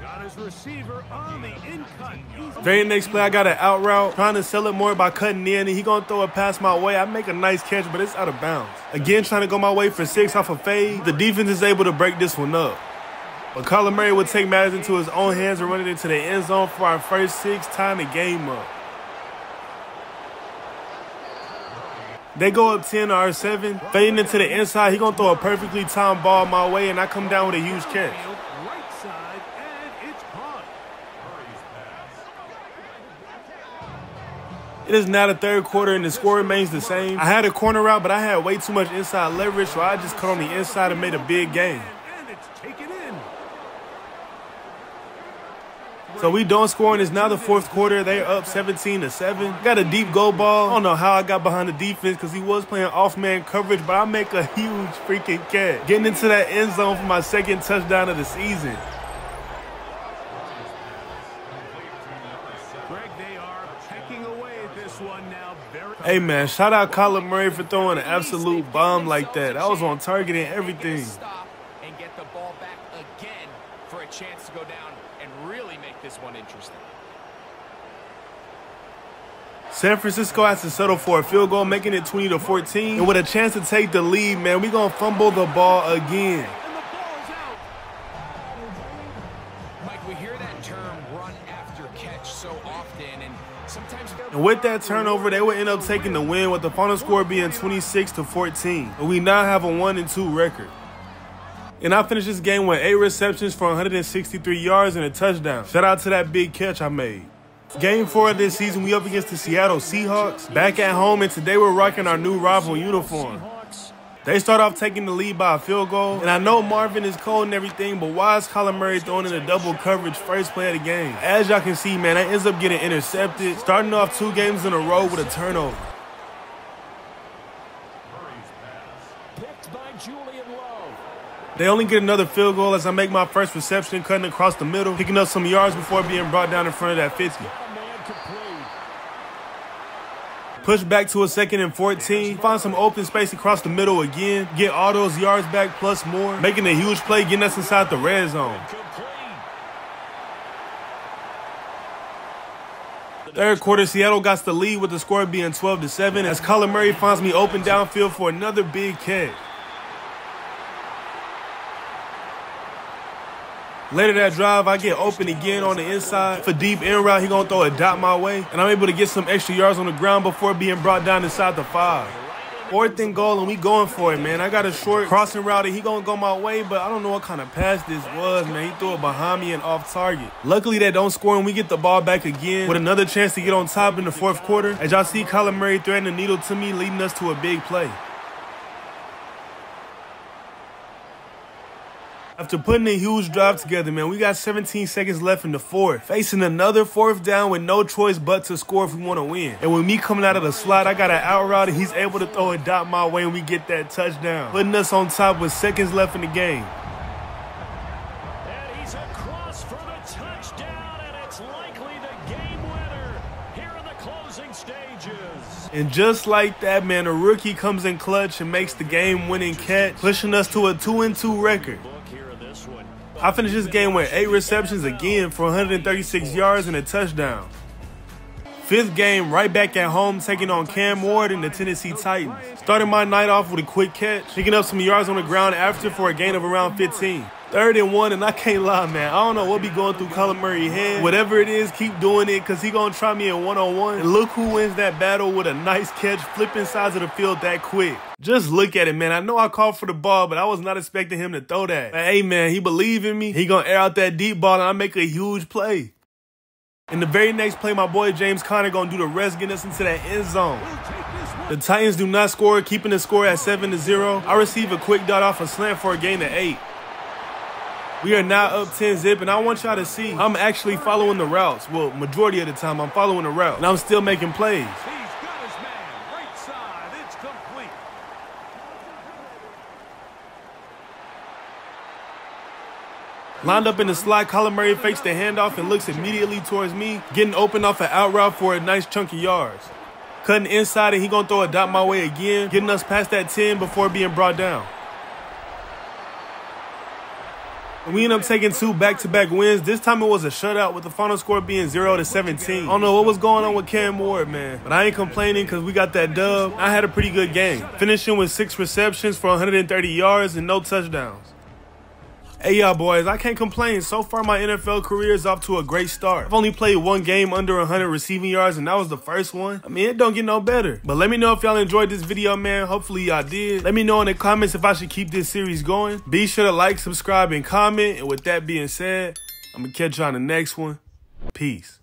Got his receiver on the in-cut. Very next play, I got an out route, trying to sell it more by cutting in, and he going to throw a pass my way. I make a nice catch, but it's out of bounds. Again, trying to go my way for 6 off a fade. The defense is able to break this one up. But Kyler Murray would take matters into his own hands and run it into the end zone for our first 6, tying the game up. They go up 10 or 7, fading into the inside. He gonna throw a perfectly timed ball my way, and I come down with a huge catch. Right side, and it's caught. It is now the 3rd quarter, and the score remains the same. I had a corner route, but I had way too much inside leverage, so I just cut on the inside and made a big gain. So we don't score, and it's now the 4th quarter. They're up 17-7. Got a deep go ball. I don't know how I got behind the defense because he was playing off-man coverage, but I make a huge freaking catch. Getting into that end zone for my 2nd touchdown of the season. Greg, they are pecking away at this one now. Hey, man, shout out Kyler Murray for throwing an absolute bomb like that. I was on target and everything. And get the ball back again for a chance to go down and really make this one interesting. San Francisco has to settle for a field goal, making it 20-14. And with a chance to take the lead, man, we're going to fumble the ball again. Mike, we hear that term run after catch so often, and sometimes... And with that turnover, they would end up taking the win, with the final score being 26-14. And we now have a 1-2 record. And I finished this game with 8 receptions for 163 yards and a touchdown. Shout out to that big catch I made. Game 4 of this season, we up against the Seattle Seahawks. Back at home, and today we're rocking our new rival uniform. They start off taking the lead by a field goal. And I know Marvin is cold and everything, but why is Kyler Murray throwing in a double coverage first play of the game? As y'all can see, man, that ends up getting intercepted. Starting off 2 games in a row with a turnover. They only get another field goal as I make my first reception, cutting across the middle, picking up some yards before being brought down in front of that 50. Push back to a 2nd and 14, find some open space across the middle again, get all those yards back plus more, making a huge play, getting us inside the red zone. 3rd quarter, Seattle got the lead with the score being 12-7 as Kyler Murray finds me open downfield for another big catch. Later that drive, I get open again on the inside. For deep end route, he gonna throw a dot my way. And I'm able to get some extra yards on the ground before being brought down inside the 5. 4th and goal, and we going for it, man. I got a short crossing route, and he gonna go my way, but I don't know what kind of pass this was, man. He threw it behind me and off target. Luckily, they don't score, and we get the ball back again with another chance to get on top in the 4th quarter. As y'all see, Kyler Murray threading the needle to me, leading us to a big play. After putting a huge drive together, man, we got 17 seconds left in the 4th. Facing another 4th down with no choice but to score if we want to win. And with me coming out of the slot, I got an out route and he's able to throw a dot my way and we get that touchdown, putting us on top with seconds left in the game. And he's across for the touchdown, and it's likely the game winner here in the closing stages. And just like that, man, a rookie comes in clutch and makes the game-winning catch, pushing us to a 2-2 record. I finished this game with 8 receptions again for 136 yards and a touchdown. 5th game, right back at home, taking on Cam Ward and the Tennessee Titans. Starting my night off with a quick catch, picking up some yards on the ground after for a gain of around 15. 3rd and 1, and I can't lie, man. I don't know what be going through Kyler Murray's head. Whatever it is, keep doing it, because he going to try me in one-on-one. And look who wins that battle with a nice catch, flipping sides of the field that quick. Just look at it, man. I know I called for the ball, but I was not expecting him to throw that. But hey, man, he believed in me. He going to air out that deep ball, and I make a huge play. In the very next play, my boy James Conner going to do the rest, getting us into that end zone. The Titans do not score, keeping the score at 7-0. I receive a quick dot off a slant for a gain of 8. We are now up 10-zip, and I want y'all to see I'm actually following the routes. Well, majority of the time, I'm following the route, and I'm still making plays. He's got his man. Right side. It's complete. Lined up in the slot, Kyler Murray fakes the handoff and looks immediately towards me, getting open off an out route for a nice chunk of yards. Cutting inside, and he gonna throw a dot my way again, getting us past that 10 before being brought down. And we end up taking 2 back-to-back wins. This time it was a shutout with the final score being 0-17. I don't know what was going on with Cam Ward, man, but I ain't complaining because we got that dub. I had a pretty good game, finishing with 6 receptions for 130 yards and no touchdowns. Hey, y'all boys, I can't complain. So far, my NFL career is off to a great start. I've only played 1 game under 100 receiving yards, and that was the first one. I mean, it don't get no better. But let me know if y'all enjoyed this video, man. Hopefully, y'all did. Let me know in the comments if I should keep this series going. Be sure to like, subscribe, and comment. And with that being said, I'm going to catch y'all in the next one. Peace.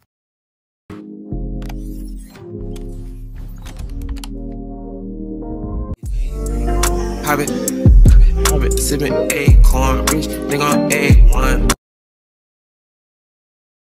Pop it, sipping acorn, rich nigga on A1.